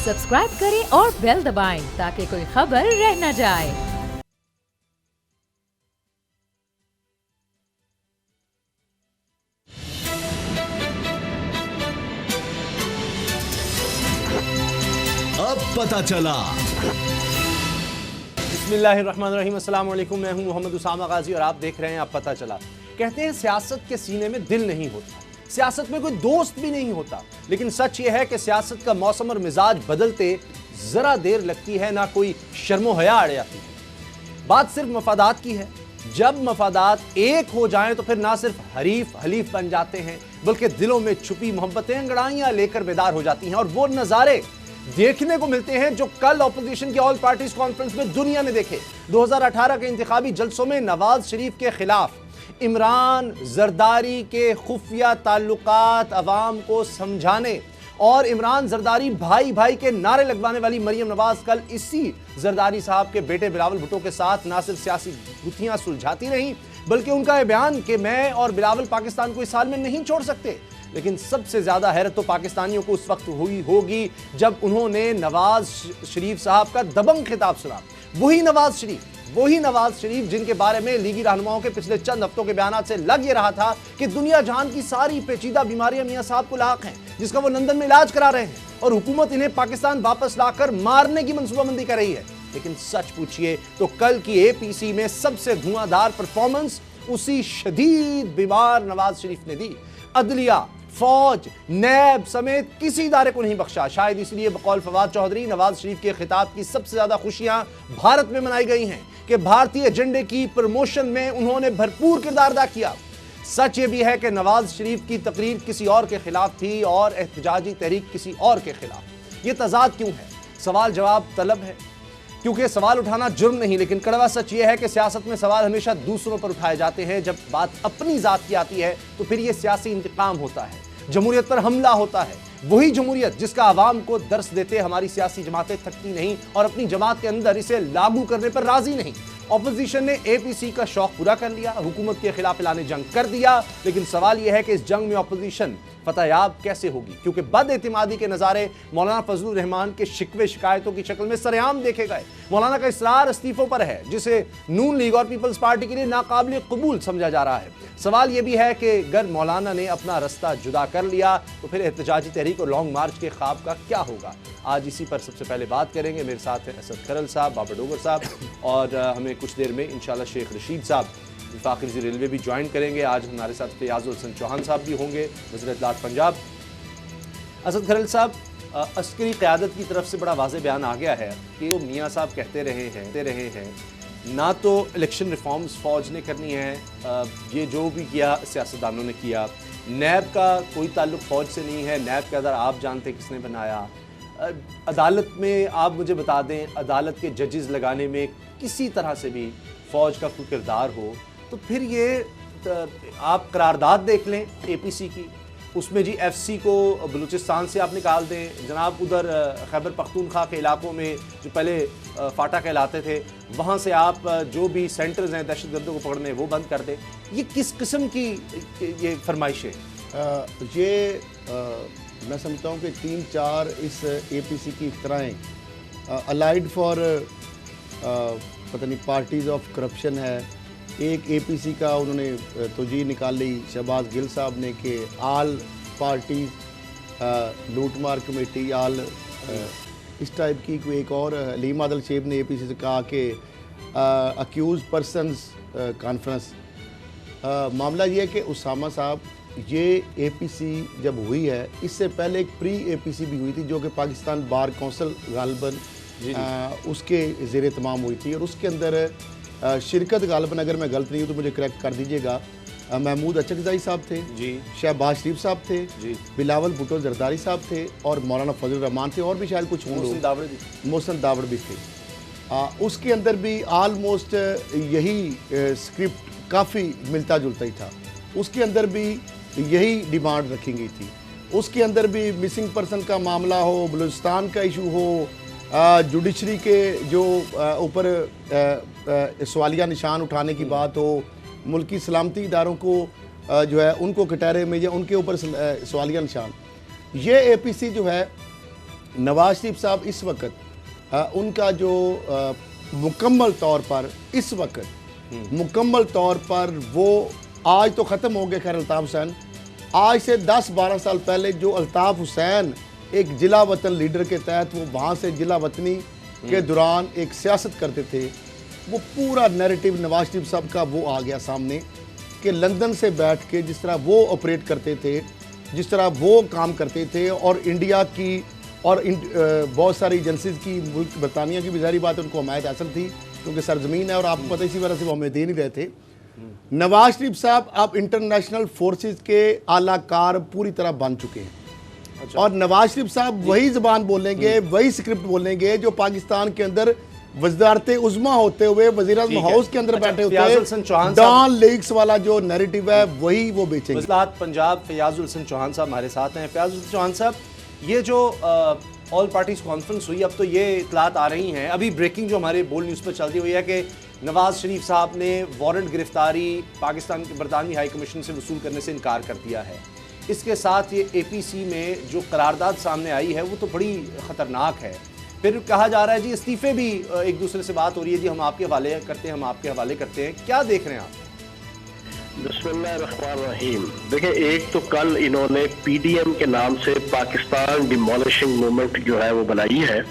Subscribe करें और bell दबाएं ताकि कोई खबर रह न जाए। अब पता चला। बिस्मिल्लाहिर्रहमानिर्रहीम, अस्सलाम वालेकुम। मैं हूं मोहम्मद उसामा गाजी और आप देख रहे हैं अब पता चला। कहते हैं सियासत के सीने में दिल नहीं होता, सियासत में कोई दोस्त भी नहीं होता, लेकिन सच ये है कि सियासत का मौसम और मिजाज बदलते जरा देर लगती है, ना कोई शर्मो हया अड़े आती है। बात सिर्फ मफादात की है। जब मफादात एक हो जाएं तो फिर ना सिर्फ हरीफ हलीफ बन जाते हैं, बल्कि दिलों में छुपी मोहब्बतें अंगड़ाइयां लेकर बेदार हो जाती हैं। और वो नज़ारे देखने को मिलते हैं जो कल ऑपोजिशन के ऑल पार्टीज कॉन्फ्रेंस में दुनिया ने देखे। 2018 के इंतखाबी जलसों में नवाज शरीफ के खिलाफ इमरान जरदारी के खुफिया ताल्लुकात अवाम को समझाने और इमरान जरदारी भाई भाई के नारे लगवाने वाली मरियम नवाज कल इसी जरदारी साहब के बेटे बिलावल भुट्टो के साथ ना सिर्फ सियासी गुत्थियां सुलझाती रहीं, बल्कि उनका यह बयान कि मैं और बिलावल पाकिस्तान को इस हाल में नहीं छोड़ सकते। लेकिन सबसे ज्यादा हैरत तो पाकिस्तानियों को उस वक्त हुई होगी जब उन्होंने नवाज शरीफ साहब का दबंग खिताब सुना। वही नवाज शरीफ जिनके बारे में लीगी रहनुमाओं के पिछले चंद हफ्तों के बयान से लग ये रहा था कि दुनिया जहान की सारी पेचीदा बीमारियां मियां साहब को लाक हैं, जिसका वो लंदन में इलाज करा रहे हैं और हुकूमत इन्हें पाकिस्तान वापस लाकर मारने की मंसूबाबंदी कर रही है। लेकिन सच पूछिए तो कल की एपीसी में सबसे धुआंधार परफॉर्मेंस उसी शदीद बीमार नवाज शरीफ ने दी। अदलिया, फौज, नैब समेत किसी इदारे को नहीं बख्शा। शायद इसलिए बकौल फवाद चौधरी नवाज शरीफ के खिताब की सबसे ज्यादा खुशियां भारत में मनाई गई हैं कि भारतीय एजेंडे की प्रमोशन में उन्होंने भरपूर किरदार अदा किया। सच ये भी है कि नवाज शरीफ की तकरीर किसी और के खिलाफ थी और एहतजाजी तहरीक किसी और के खिलाफ। ये तजाद क्यों है? सवाल जवाब तलब है, क्योंकि सवाल उठाना जुर्म नहीं, लेकिन कड़वा सच यह है कि सियासत में सवाल हमेशा दूसरों पर उठाए जाते हैं। जब बात अपनी जात की आती है तो फिर यह सियासी इंतकाम होता है, जमहूरियत पर हमला होता है। वही जमहूरियत जिसका आवाम को दर्स देते हमारी सियासी जमातें थकती नहीं और अपनी जमात के अंदर इसे लागू करने पर राजी नहीं। ऑपोजिशन ने एपीसी का शौक पूरा कर लिया, हुकूमत के खिलाफ ऐलान जंग कर दिया, लेकिन सवाल यह है कि इस जंग में ऑपोजिशन फतहयाब कैसे होगी, क्योंकि बदएतिमादी के नज़ारे मौलाना फजलुर रहमान के शिकवे शिकायतों की शक्ल में सरेआम देखे गए। मौलाना का इसरार इस्तीफों पर है, जिसे नून लीग और पीपल्स पार्टी के लिए नाकाबिल कबूल समझा जा रहा है। सवाल यह भी है कि अगर मौलाना ने अपना रास्ता जुदा कर लिया तो फिर एहतजाजी तहरीक और लॉन्ग मार्च के ख्वाब का क्या होगा। आज इसी पर सबसे पहले बात करेंगे। मेरे साथ हैं असद खरल साहब, बाबर डोगर साहब और हमें कुछ देर में इंशाल्लाह शेख रशीद साहब वफाकी वज़ीर रेलवे भी ज्वाइन करेंगे। आज हमारे साथ फयाजुल हसन चौहान साहब भी होंगे, वज़ीर इत्तलात पंजाब। असद खरल साहब, अस्करी क़यादत की तरफ से बड़ा वाज़ेह बयान आ गया है कि वो मियाँ साहब कहते रहे हैं ना तो इलेक्शन रिफॉर्म्स फ़ौज ने करनी है, ये जो भी किया सियासतदानों ने किया। नैब का कोई ताल्लुक़ फ़ौज से नहीं है, नैब के अंदर आप जानते किसने बनाया। अदालत में आप मुझे बता दें, अदालत के जजेस लगाने में किसी तरह से भी फ़ौज का कोई किरदार हो तो फिर ये आप करारदाद देख लें एपीसी की, उसमें जी एफसी को बलूचिस्तान से आप निकाल दें, जनाब उधर खैबर पख्तूनख्वा के इलाकों में जो पहले फाटा कहलाते थे वहाँ से आप जो भी सेंटर्स हैं दहशतगर्दों को पकड़ने वो बंद कर दें। ये किस किस्म की ये फरमाइशें? मैं समझता हूँ कि 3-4 इस एपीसी की इख्तराएँ अलाइड फॉर पता नहीं पार्टीज़ ऑफ करप्शन है। एक एपीसी का उन्होंने तोजी निकाल ली शहबाज गिल साहब ने कि आल पार्टीज लूटमार कमेटी आल इस टाइप की कोई एक और हलीम आदल शेब ने एपीसी से कहा कि अक्यूज पर्सनस कॉन्फ्रेंस। मामला ये है कि उसामा साहब, ये एपीसी जब हुई है इससे पहले एक प्री एपीसी भी हुई थी जो कि पाकिस्तान बार कौंसिल गालिबन उसके ज़ेर तमाम हुई थी और उसके अंदर शिरकत गालिबन, अगर मैं गलत नहीं हूँ तो मुझे करेक्ट कर दीजिएगा, महमूद अचकज़ई साहब थे जी, शहबाज शरीफ साहब थे जी, बिलावल भुट्टो जरदारी साहब थे और मौलाना फजलुर रहमान थे और भी शायद कुछ मोहसिन दावड़ भी थे। उसके अंदर भी आलमोस्ट यही स्क्रिप्ट काफ़ी मिलता जुलता ही था। उसके अंदर भी यही डिमांड रखी गई थी। उसके अंदर भी मिसिंग पर्सन का मामला हो, बलूचिस्तान का इशू हो, जुडिशरी के जो ऊपर सवालिया निशान उठाने की बात हो, मुल्की सलामती इदारों को जो है उनको कटहरे में या उनके ऊपर सवालिया निशान, ये एपीसी जो है नवाज शरीफ साहब इस वक्त उनका जो मुकम्मल तौर पर इस वक्त मुकम्मल तौर पर वो आज तो ख़त्म हो गए खैर अल्ताफ़ हुसैन, आज से 10-12 साल पहले जो अल्ताफ़ हुसैन एक जिला वतन लीडर के तहत वो वहाँ से जिला वतनी के दौरान एक सियासत करते थे, वो पूरा नैरेटिव नवाज शरीफ साहब का वो आ गया सामने कि लंदन से बैठ के जिस तरह वो ऑपरेट करते थे, जिस तरह वो काम करते थे, और इंडिया की और बहुत सारी एजेंसीज की, मुल्क बरतानिया की भी ज़ाहिर बात उनको हमायत हासिल थी क्योंकि सरजमीन है और आपको पता, इसी वजह से वो हमें दे नहीं रहे थे। नवाज शरीफ साहब अब इंटरनेशनल फोर्सेस के आलाकार पूरी तरह बन चुके हैं। अच्छा। और नवाज शरीफ साहब वही ज़बान बोलेंगे, वही स्क्रिप्ट बोलेंगे जो पाकिस्तान के अंदर वज़ारत उज़्मा होते हुए वज़ीर-ए-आज़म हाउस के अंदर बैठे होते हैं, डॉन लीग्स वाला जो नैरेटिव है वही वो बेचेंगे। वज़ीर पंजाब फ़याज़ुल हसन चौहान साहब हमारे साथ हैं। फ़याज़ुल हसन चौहान साहब, ये जो ऑल पार्टीज़ कॉन्फ्रेंस हुई, अब तो ये इतलात आ रही हैं, अभी ब्रेकिंग जो हमारे बोल न्यूज़ पर चलती हुई है कि नवाज शरीफ साहब ने वारंट गिरफ्तारी पाकिस्तान के बरतानवी हाई कमीशन से वसूल करने से इनकार कर दिया है। इसके साथ ये APC में जो करारदाद सामने आई है वो तो बड़ी ख़तरनाक है। फिर कहा जा रहा है जी इस्तीफ़े भी एक दूसरे से बात हो रही है, जी हम आपके हवाले करते हैं, हम आपके हवाले करते हैं। क्या देख रहे हैं आप? बिस्मिल्लाहिर्रहमानिर्रहीम। देखिए, एक तो कल इन्होंने PDM के नाम से पाकिस्तान डिमोलिशिंग मूवमेंट जो है वो बनाई है,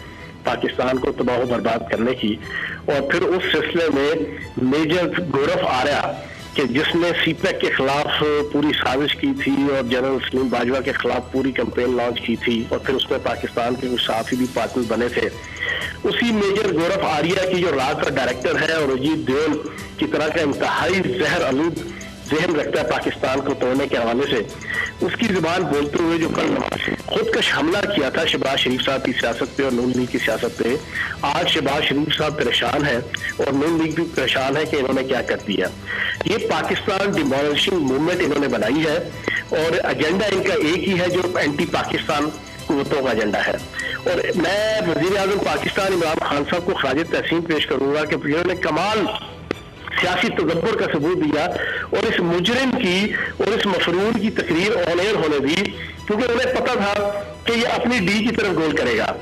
पाकिस्तान को तबाह बर्बाद करने की, और फिर उस सिलसिले में मेजर गौरव आर्या कि जिसने CPEC के खिलाफ पूरी साजिश की थी और जनरल सलीम बाजवा के खिलाफ पूरी कैंपेन लॉन्च की थी, और फिर उसमें पाकिस्तान के कुछ सहाफ़ी भी पार्टनर बने थे, उसी मेजर गौरव आर्या की जो राज का डायरेक्टर है और अजीत देओल की तरह का इंतहाई जहर आलूद जहन रखता है पाकिस्तान को तोड़ने के हवाले से, उसकी जुबान बोलते हुए जो कल खुदकश हमला किया था शहबाज शरीफ साहब की सियासत पे और नून लीग की सियासत पे, आज शहबाज शरीफ साहब परेशान है और नून लीग भी परेशान है कि इन्होंने क्या कर दिया। ये पाकिस्तान डिमोलिशिंग मूवमेंट इन्होंने बनाई है और एजेंडा इनका एक ही है जो एंटी पाकिस्तान कुव्वतों का एजेंडा है। और मैं वज़ीर आज़म पाकिस्तान इमरान खान साहब को खराज तहसीन पेश करूंगा कि इन्होंने कमाल सियासी तदब्बर का सबूत दिया और इस मुजरिम की और इस मफरूर की तकरीर ऑन एयर होने दी, क्योंकि उन्हें पता था कि ये अपनी डी की तरफ गोल करेगा,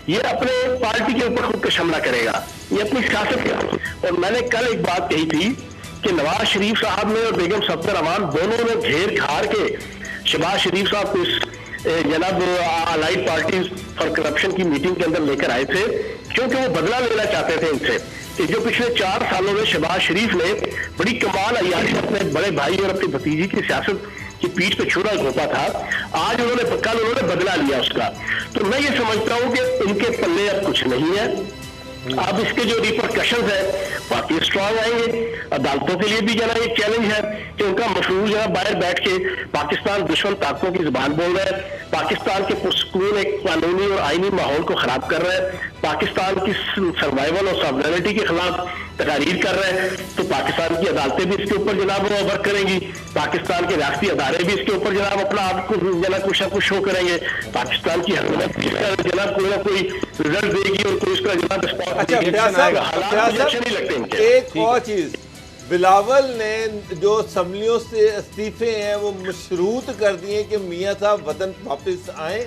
ये अपने पार्टी के ऊपर खुद का हमला करेगा, ये अपनी सियासत का। और मैंने कल एक बात कही थी कि नवाज शरीफ साहब ने और बेगम सफदर अमान दोनों ने घेर घार के शहबाज शरीफ साहब को इस जनाब अलाइड पार्टीज फॉर करप्शन की मीटिंग के अंदर लेकर आए थे, क्योंकि वो बदला लेना चाहते थे इनसे कि जो पिछले 4 सालों में शहबाज शरीफ ने बड़ी कमाल अय्याशी अपने बड़े भाई और अपनी भतीजी की सियासत की पीठ पे छुरा घोंपा था, आज उन्होंने बदला लिया उसका। तो मैं ये समझता हूँ कि उनके पल्ले अब कुछ नहीं है। अब इसके जो रिपरकशंस है बाकी स्ट्रॉन्ग आएंगे। अदालतों के लिए भी जना एक चैलेंज है कि उनका मफरूज जना बाहर बैठ के पाकिस्तान दुश्मन ताकतों की जुबान बोल रहा है, पाकिस्तान के पुरसुकून एक कानूनी और आईनी माहौल को खराब कर रहा है, पाकिस्तान की सर्वाइवल और सॉवरेनिटी के खिलाफ तकारीर कर रहे हैं। तो पाकिस्तान की अदालतें भी इसके ऊपर जनाब वर्क करेंगी, पाकिस्तान के रियासती अदारे भी इसके ऊपर जनाब अपना आपको जना कुछ ना कुछ शो करेंगे, पाकिस्तान की हुकूमत जनाब कोई ना कोई रिजल्ट देगी और कोई इसका जनाब अच्छा नहीं लगते इनके। एक और चीज, बिलावल ने जो असम्बलियों से इस्तीफे हैं वो मशरूत कर दिए कि मियाँ साहब वतन वापस आए,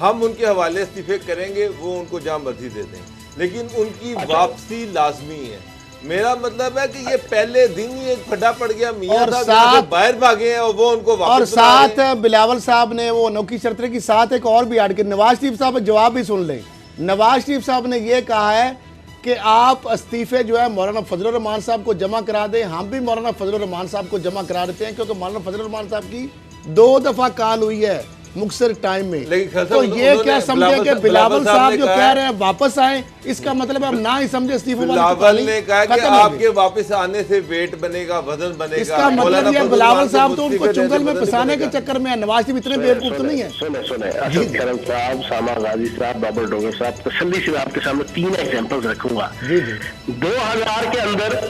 हम उनके हवाले इस्तीफे करेंगे, वो उनको जहाँ मर्जी दे दें, लेकिन उनकी वापसी लाजमी है। मेरा मतलब है कि ये पहले दिन ही एक खड्डा पड़ गया, मियाँ साहब बाहर भागे हैं और वो उनको वापस, और साथ बिलावल साहब ने वो अनोखी शर्त की साथ एक और भी ऐड की। नवाज शरीफ साहब जवाब भी सुन लें। नवाज शरीफ साहब ने ये कहा है कि आप इस्तीफे जो है मौलाना फजलुर रहमान साहब को जमा करा दें, हम भी मौलाना फजलुर रहमान साहब को जमा करा देते हैं, क्योंकि मौलाना फजलुर रहमान साहब की 2 दफा कॉल हुई है मुख्तसर टाइम में। तो ये क्या समझे कि बिलावल साहब जो कह रहे हैं वापस आए, इसका मतलब हम ना ही समझे इस्तीफे बिलावल ने कहा कि आपके वापस आने से वेट बनेगा, वजन बनेगा। इसका मतलब ये बिलावल साहब तो उनको चुंगल में फंसाने के चक्कर में है। नवाज शरीफ इतने बेवकूफ तो नहीं है। सुने असद करम साहब, सामा गाजी साहब, बाबर डोगर साहब, तसल्ली से आपके सामने 3 एग्जांपल्स रखूंगा। 2000 के अंदर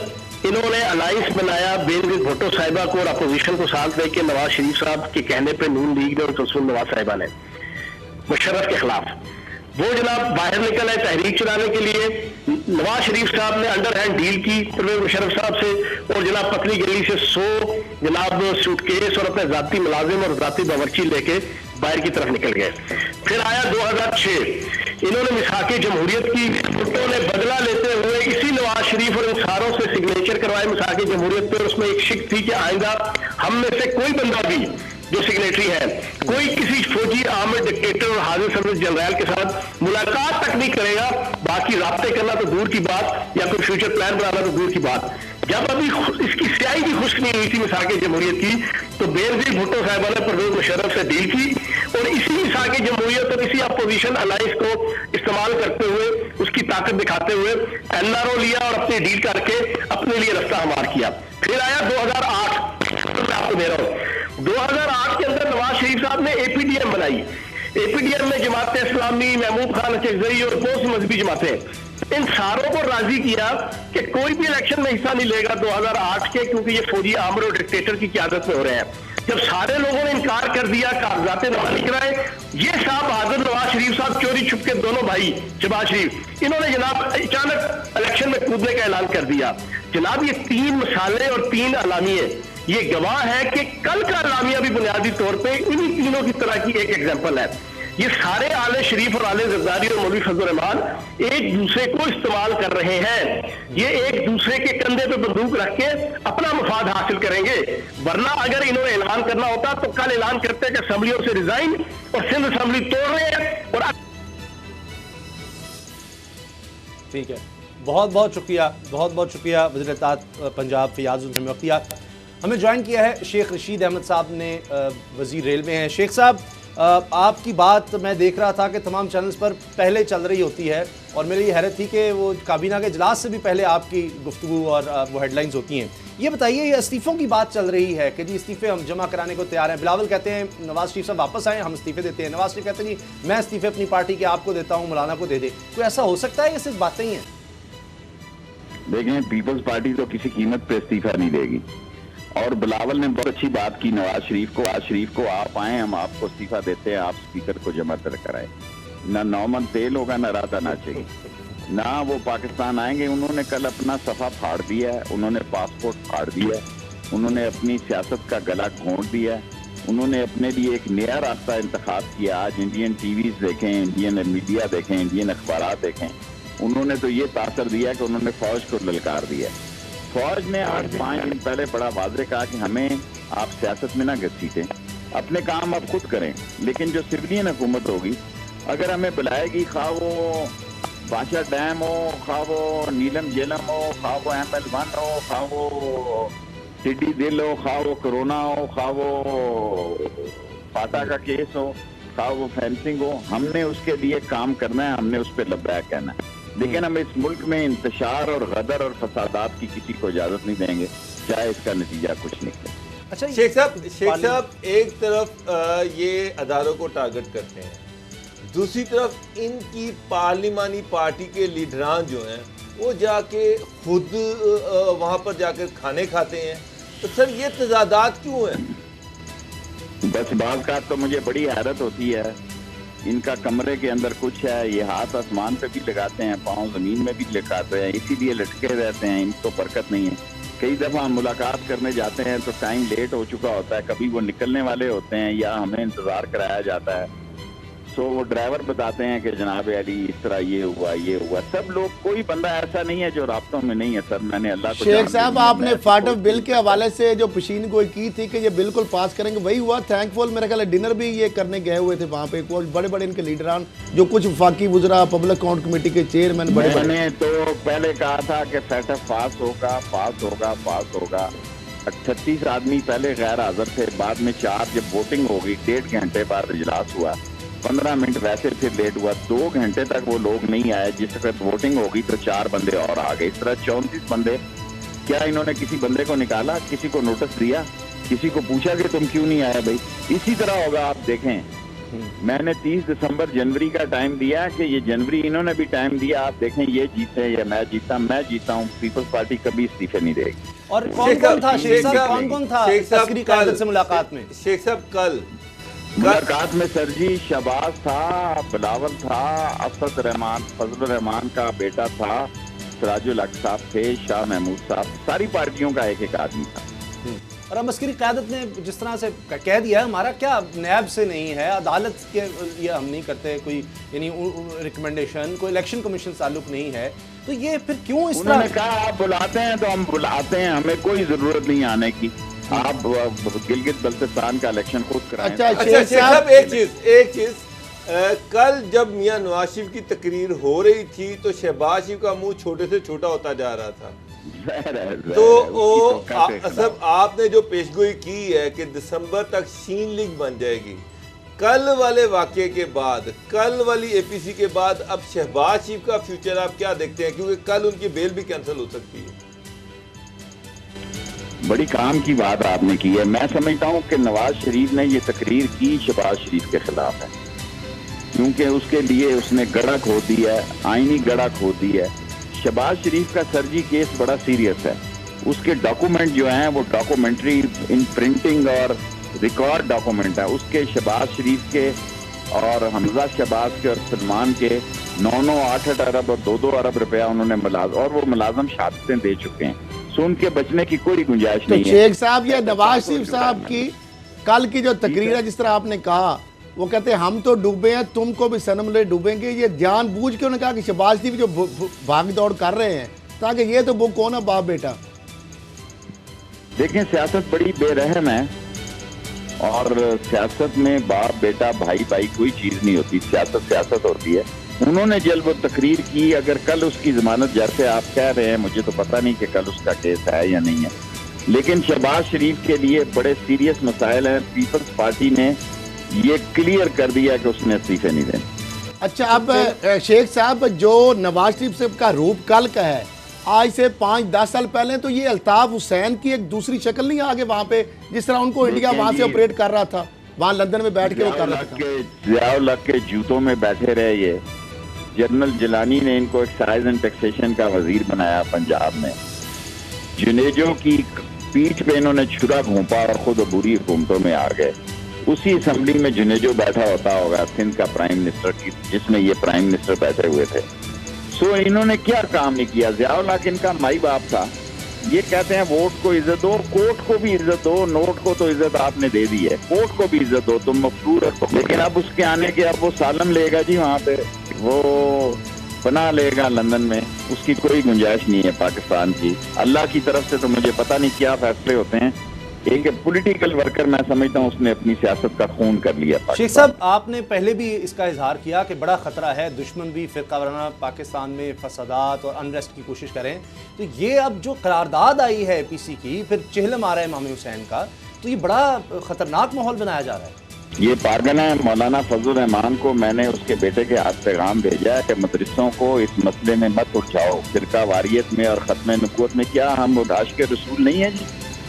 इन्होंने अलायंस बनाया बेनजीर भुट्टो साहिबा को और अपोजिशन को साथ लेके नवाज शरीफ साहब के कहने पे नून लीग ने और तस्वीर नवाज साहिबा ने मुशर्रफ के खिलाफ वो जनाब बाहर निकल आए तहरीक चलाने के लिए। नवाज शरीफ साहब ने अंडर हैंड डील की परवेज मुशर्रफ साहब से और जनाब पतली गली से 100 जनाब सूटकेस और अपने जाती मुलाजिम और जाती बावर्ची लेके बाहर की तरफ निकल गए। फिर आया 2006 जमहूरियत की भुट्टो ने बदला लेते हुए इसी नवाज शरीफ और इन सारों से सिग्नेचर करवाए मिसाक जमहूरियत पे, और उसमें एक शिक थी कि आइंदा हम में से कोई बंदा भी जो सिग्नेटरी है, कोई किसी फौजी आर्मड डिक्टेटर और हाजिर सर्विस जनरल के साथ मुलाकात तक नहीं करेगा। बाकी राब्ते करना तो दूर की बात, या कोई फ्यूचर प्लान बनाना तो दूर की बात। जब अभी इसकी स्याही भी खुश्क नहीं हुई थी मिसाक जमहूरियत की, तो बेनजीर भुट्टो साहिबा ने परवेज मुशर्रफ से डील की और इसी मिसाक जमहूरियत और इसी अपोजिशन अलायंस को इस्तेमाल करते हुए, उसकी ताकत दिखाते हुए एनआरओ लिया और अपनी डील करके अपने लिए रास्ता हमार किया। फिर आया 2008, मैं आपको दे रहा हूँ, 2008 के अंदर नवाज शरीफ साहब ने एपीडीएम बनाई। एपीडीएम में जमात इस्लामी, महमूद खान अचकजई और बहुत सी मजहबी जमातें, इन सारों को राजी किया कि कोई भी इलेक्शन में हिस्सा नहीं लेगा 2008 के, क्योंकि ये फौजी आमर और डिक्टेटर की क़यादत में हो रहे हैं। जब सारे लोगों ने इनकार कर दिया, कागजात जमा नहीं कराए, ये साहब बहादुर नवाज शरीफ साहब चोरी छुप के दोनों भाई शहबाज शरीफ, इन्होंने जनाब अचानक इलेक्शन में कूदने का ऐलान कर दिया। जनाब ये 3 मिसालें और 3 अलामिये ये गवाह है कि कल का अलामिया भी बुनियादी तौर पे इन्हीं तीनों की तरह की एक एग्जाम्पल है। ये सारे आले शरीफ और आले जरदारी और मौलवी फजल रहमान एक दूसरे को इस्तेमाल कर रहे हैं। ये एक दूसरे के कंधे पे बंदूक रख के अपना मफाद हासिल करेंगे, वरना अगर इन्होंने ऐलान करना होता तो कल ऐलान करते कि असेंबलियों से रिजाइन, और सिंध असेंबली तोड़ रहे हैं। और ठीक है, बहुत बहुत शुक्रिया, बहुत बहुत शुक्रिया वज़ीर इत्तेहाद पंजाब फयाज़ उल वक्तिया। हमें ज्वाइन किया है शेख रशीद अहमद साहब ने, वज़ीर रेलवे हैं। शेख साहब, आपकी बात मैं देख रहा था कि तमाम चैनल्स पर पहले चल रही होती है, और मेरी ये हैरत थी कि वो काबीना के इजलास से भी पहले आपकी गुफ्तगू और वो हेडलाइंस होती हैं। ये बताइए, ये इस्तीफ़ों की बात चल रही है कि जी इस्तीफ़े हम जमा कराने को तैयार हैं। बिलावल कहते हैं नवाज शरीफ साहब वापस आए, हम इस्तीफ़े देते हैं। नवाज शरीफ कहते हैं जी मैं इस्तीफ़े अपनी पार्टी के आपको देता हूँ, मौलाना को दे दे। कोई ऐसा हो सकता है, ये सिर्फ बातें ही हैं? देखें, पीपल्स पार्टी तो किसी कीमत पे इस्तीफा नहीं देगी, और बिलावल ने बहुत अच्छी बात की नवाज शरीफ को आप आए, हम आपको इस्तीफा देते हैं, आप स्पीकर को जमा कराए। ना 9 मन तेल होगा, ना राता नाचेगी, ना वो पाकिस्तान आएंगे। उन्होंने कल अपना सफा फाड़ दिया है, उन्होंने पासपोर्ट फाड़ दिया है, उन्होंने अपनी सियासत का गला घोंट दिया है, उन्होंने अपने लिए एक नया रास्ता इंतखाब किया। आज इंडियन टीवीज देखें, इंडियन मीडिया देखें, इंडियन अखबार देखें, उन्होंने तो ये तासर दिया कि उन्होंने फौज को ललकार दिया। फौज ने आज 5 दिन पहले बड़ा वाज़े कहा कि हमें आप सियासत में ना घसीटें, अपने काम आप खुद करें, लेकिन जो सिविलियन हुकूमत होगी अगर हमें बुलाएगी, खा वो बादशाह डैम हो, खा वो नीलम जेलम हो, खा वो ML1 हो, खा वो टिड्डी दिल हो, खा वो कोरोना हो, खा वो फाटा का केस हो, खा वो फेंसिंग हो, हमने उसके लिए काम करना है, हमने उस पर लब्बैक कहना है। लेकिन हम इस मुल्क में इंतशार और गदर और फसादात की किसी को इजाजत नहीं देंगे, चाहे इसका नतीजा कुछ निकले। अच्छा शेख साहब, एक तरफ ये अदारों को टारगेट करते हैं, दूसरी तरफ इनकी पार्लिमानी पार्टी के लीडरान जो हैं वो जाके खुद वहाँ पर जाकर खाने खाते हैं। तो सर ये तजादात क्यों हैं? बस बात का तो मुझे बड़ी हैरत होती है, इनका कमरे के अंदर कुछ है, ये हाथ आसमान पे भी लगाते हैं, पाँव जमीन में भी लगाते हैं, इसीलिए लटके रहते हैं, इनको बरकत नहीं है। कई दफ़ा हम मुलाकात करने जाते हैं तो टाइम लेट हो चुका होता है, कभी वो निकलने वाले होते हैं या हमें इंतज़ार कराया जाता है। तो वो ड्राइवर बताते हैं कि जनाब अली इस तरह ये हुआ। सब लोग, कोई बंदा ऐसा नहीं है जो राब्तों में नहीं है। सर मैंने अल्लाह को शेख साहब, आपने फाटफ बिल के हवाले से जो पेशीन गोई की थी कि ये बिल्कुल पास करेंगे, वही हुआ? थैंकफुल मेरे ख्याल डिनर भी ये करने गए हुए थे वहाँ पे, बड़े बड़े इनके लीडरान, जो कुछ वफाकी वुज़रा, पब्लिक अकाउंट कमेटी के चेयरमैन, बड़े बड़े। मैंने तो पहले कहा था कि फैटफ पास होगा। 38 आदमी पहले गैर हाजिर थे, बाद में 4 जब वोटिंग हो गई, 1.5 घंटे बाद इजलास हुआ, 15 मिनट वैसे फिर लेट हुआ, 2 घंटे तक वो लोग नहीं आए। जिस वक्त वोटिंग होगी तो 4 बंदे और आ गए, इस तरह 34 बंदे। क्या इन्होंने किसी बंदे को निकाला, किसी को नोटिस दिया, किसी को पूछा कि तुम क्यों नहीं आए भाई? इसी तरह होगा। आप देखें, मैंने 30 दिसंबर जनवरी का टाइम दिया कि ये जनवरी इन्होंने भी टाइम दिया, आप देखें ये जीते या मैं जीता हूँ, पीपल्स पार्टी कभी इस्तीफे नहीं देगी। और कौन था शेख साहब, कौन था तस्करी कायदत से मुलाकात में? शेख साहब कल मुलाकात में सरजी शहबाज था, बिलावल था, असद रहमान, फजल रहमान का बेटा था, सिराजुल हक साहब थे, शाह महमूद साहब, सारी पार्टियों का एक आदमी था। और अब अस्करी क़यादत ने जिस तरह से कह दिया है, हमारा क्या नैब से नहीं है, अदालत के ये हम नहीं करते कोई यानी रिकमेंडेशन, कोई इलेक्शन कमीशन ताल्लुक नहीं है, तो ये फिर क्यों इस उन्होंने तरह? कहा आप बुलाते हैं तो हम बुलाते हैं, हमें कोई जरूरत नहीं आने की, आप गिलगित बल्तिस्तान का इलेक्शन खुद कराएं। अच्छा अच्छा शेख साहब एक चीज कल जब मियां नवाज शरीफ की तकरीर हो रही थी तो शहबाज शरीफ का मुंह छोटे से छोटा होता जा रहा था, तो वो सब आपने जो पेशगोई की है कि दिसंबर तक शीन लीग बन जाएगी, कल वाले वाक़े के बाद, कल वाली एपीसी के बाद अब शहबाज शरीफ का फ्यूचर आप क्या देखते हैं, क्योंकि कल उनकी बेल भी कैंसिल हो सकती है। बड़ी काम की बात आपने की है। मैं समझता हूं कि नवाज शरीफ ने ये तकरीर की शहबाज शरीफ के खिलाफ है, क्योंकि उसके लिए उसने गड़ा खो दी है, आईनी गड़ा खो दी है। शहबाज शरीफ का सरजी केस बड़ा सीरियस है, उसके डॉक्यूमेंट जो हैं वो डॉक्यूमेंट्री इन प्रिंटिंग और रिकॉर्ड डॉक्यूमेंट है, उसके शहबाज शरीफ के और हमजा शहबाज के और सलमान के 9-9, 8-8 अरब और 2-2 अरब रुपया उन्होंने और वो मुलाजम शहादतें दे चुके हैं, सो उनके बचने की कोई गुंजाइश नहीं है। शेख साहब, ये नवाज शरीफ साहब की कल की जो तकरीर है, जिस तरह आपने कहा, वो कहते हैं हम तो डूबे हैं, तुमको भी सनम ले डूबेंगे, ये जानबूझ के उन्होंने कहा कि शहबाज शरीफ जो भाग दौड़ कर रहे हैं ताकि ये तो वो कौन है बाप बेटा। देखें, सियासत बड़ी बेरहम है और सियासत में बाप बेटा भाई भाई कोई चीज नहीं होती, सियासत सियासत होती है। उन्होंने जब वो तकरीर की, अगर कल उसकी जमानत, जैसे आप कह रहे हैं, मुझे तो पता नहीं कि कल उसका केस है या नहीं है, लेकिन शहबाज शरीफ के लिए बड़े सीरियस मसाइल हैं। पीपल्स पार्टी ने ये क्लियर कर दिया कि उसने इस्तीफे नहीं देने। अच्छा, अब शेख साहब, जो नवाज शरीफ साहब का रूप कल का है, आज से 5-10 साल पहले तो ये अल्ताफ हुसैन की एक दूसरी शक्ल नहीं आगे वहां पे, जिस तरह उनको इंडिया वहां से ऑपरेट कर रहा था, वहां लंदन में बैठ के वो कर रहा था। ज़ियाउल हक के जूतों में बैठे रहे ये। जनरल जिलानी ने इनको एक्साइज एंड टैक्सेशन का वजीर बनाया पंजाब में। जुनेजो की पीठ पे इन्होंने छुरा घोंपा और खुद अबूरी हुकूमतों में आ गए। उसी असम्बली में जुनेजो बैठा होता होगा, सिंध का प्राइम मिनिस्टर की, जिसमें ये प्राइम मिनिस्टर बैठे हुए थे। सो इन्होंने क्या काम नहीं किया। ज़ियाउल हक इनका माई बाप था। ये कहते हैं वोट को इज्जत दो, कोर्ट को भी इज्जत दो, नोट को तो इज्जत आपने दे दी है, कोर्ट को भी इज्जत दो, तुम मफरूर रखो। लेकिन अब उसके आने के, अब वो सालम लेगा जी, वहाँ पे वो पनाह लेगा लंदन में, उसकी कोई गुंजाइश नहीं है पाकिस्तान की। अल्लाह की तरफ से तो मुझे पता नहीं क्या फैसले होते हैं। एक पॉलिटिकल वर्कर, मैं समझता हूँ उसने अपनी सियासत का खून कर लिया। शेख साहब, आपने पहले भी इसका इजहार किया कि बड़ा खतरा है, दुश्मन भी फिरका वाराना पाकिस्तान में फसादात और अनरेस्ट की कोशिश करें, तो ये अब जो करारदाद आई है एपीसी की, फिर चहलम आ रहा है इमाम हुसैन का, तो ये बड़ा खतरनाक माहौल बनाया जा रहा है। ये पागल है। मौलाना फजल रहमान को मैंने उसके बेटे के हाथ पैगाम भेजा है कि मदरसों को इस मसले में मत उलझाओ। फिरका वारियत में और खत्म नबूवत में क्या हम आशिक के रसूल नहीं है जी?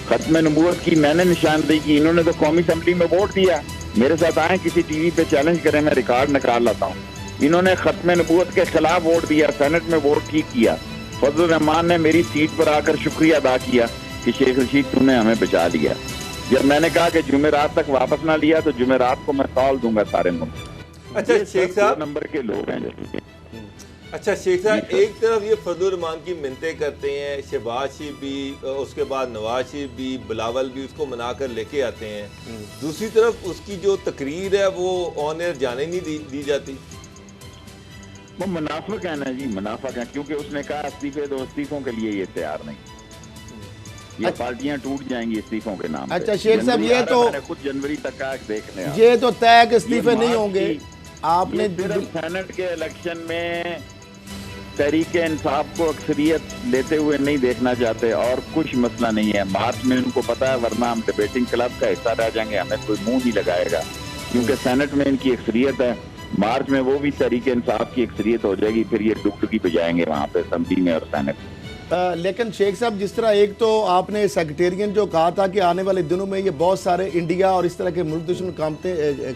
खत्म नबूवत की मैंने निशानदेही की, इन्होंने तो कौमी असम्बली में वोट दिया। मेरे साथ आए, किसी टीवी पे चैलेंज करें, मैं रिकॉर्ड निकाल लाता हूँ। इन्होंने खत्म नबूवत के खिलाफ वोट दिया, सेनेट में वोट ठीक किया। फजल रहमान ने मेरी सीट पर आकर शुक्रिया अदा किया कि शेख रशीद तुमने हमें बचा लिया। जब मैंने कहा कि जुमेरात तक वापस ना लिया तो जुमेरात को मैं कॉल दूंगा सारे मुल्क। अच्छा शेख साहब, नंबर के लोग हैं। अच्छा शेख साहब, एक तरफ ये फजल रहमान की मिन्नतें करते हैं, शहबाज शरीफ भी, उसके बाद नवाज शरीफ भी, बिलावल भी उसको मनाकर लेके आते हैं, दूसरी तरफ उसकी जो तकरीर है वो ऑन एयर जाने नहीं दी जाती। वो मुनाफिक है ना जी, मुनाफिक है, क्योंकि उसने कहा इस्तीफे दो, इस्तीफों के लिए ये तैयार नहीं। ये पार्टियां टूट जाएंगी इस्तीफों के नाम। अच्छा शेख साहब, ये तो कुछ जनवरी तक का देखने, ये तो तय कि इस्तीफे नहीं होंगे। आपने सेनेट के इलेक्शन में तहरीक इंसाफ को अक्सरियत लेते हुए नहीं देखना चाहते, और कुछ मसला नहीं है। मार्च में उनको पता है, वरना हम डिबेटिंग क्लब का हिस्सा रह जाएंगे, हमें कोई मुंह नहीं लगाएगा, क्योंकि सेनेट में इनकी अक्सरियत है। मार्च में वो भी तहरीक इंसाफ की अक्सरियत हो जाएगी, फिर ये डुगडुगी बजाएंगे वहाँ पे असेंबली में और सेनेट में। लेकिन शेख साहब, जिस तरह एक तो आपने सेक्रेटेरियन जो कहा था कि आने वाले दिनों में ये बहुत सारे इंडिया और इस तरह के मुल्क दुश्मन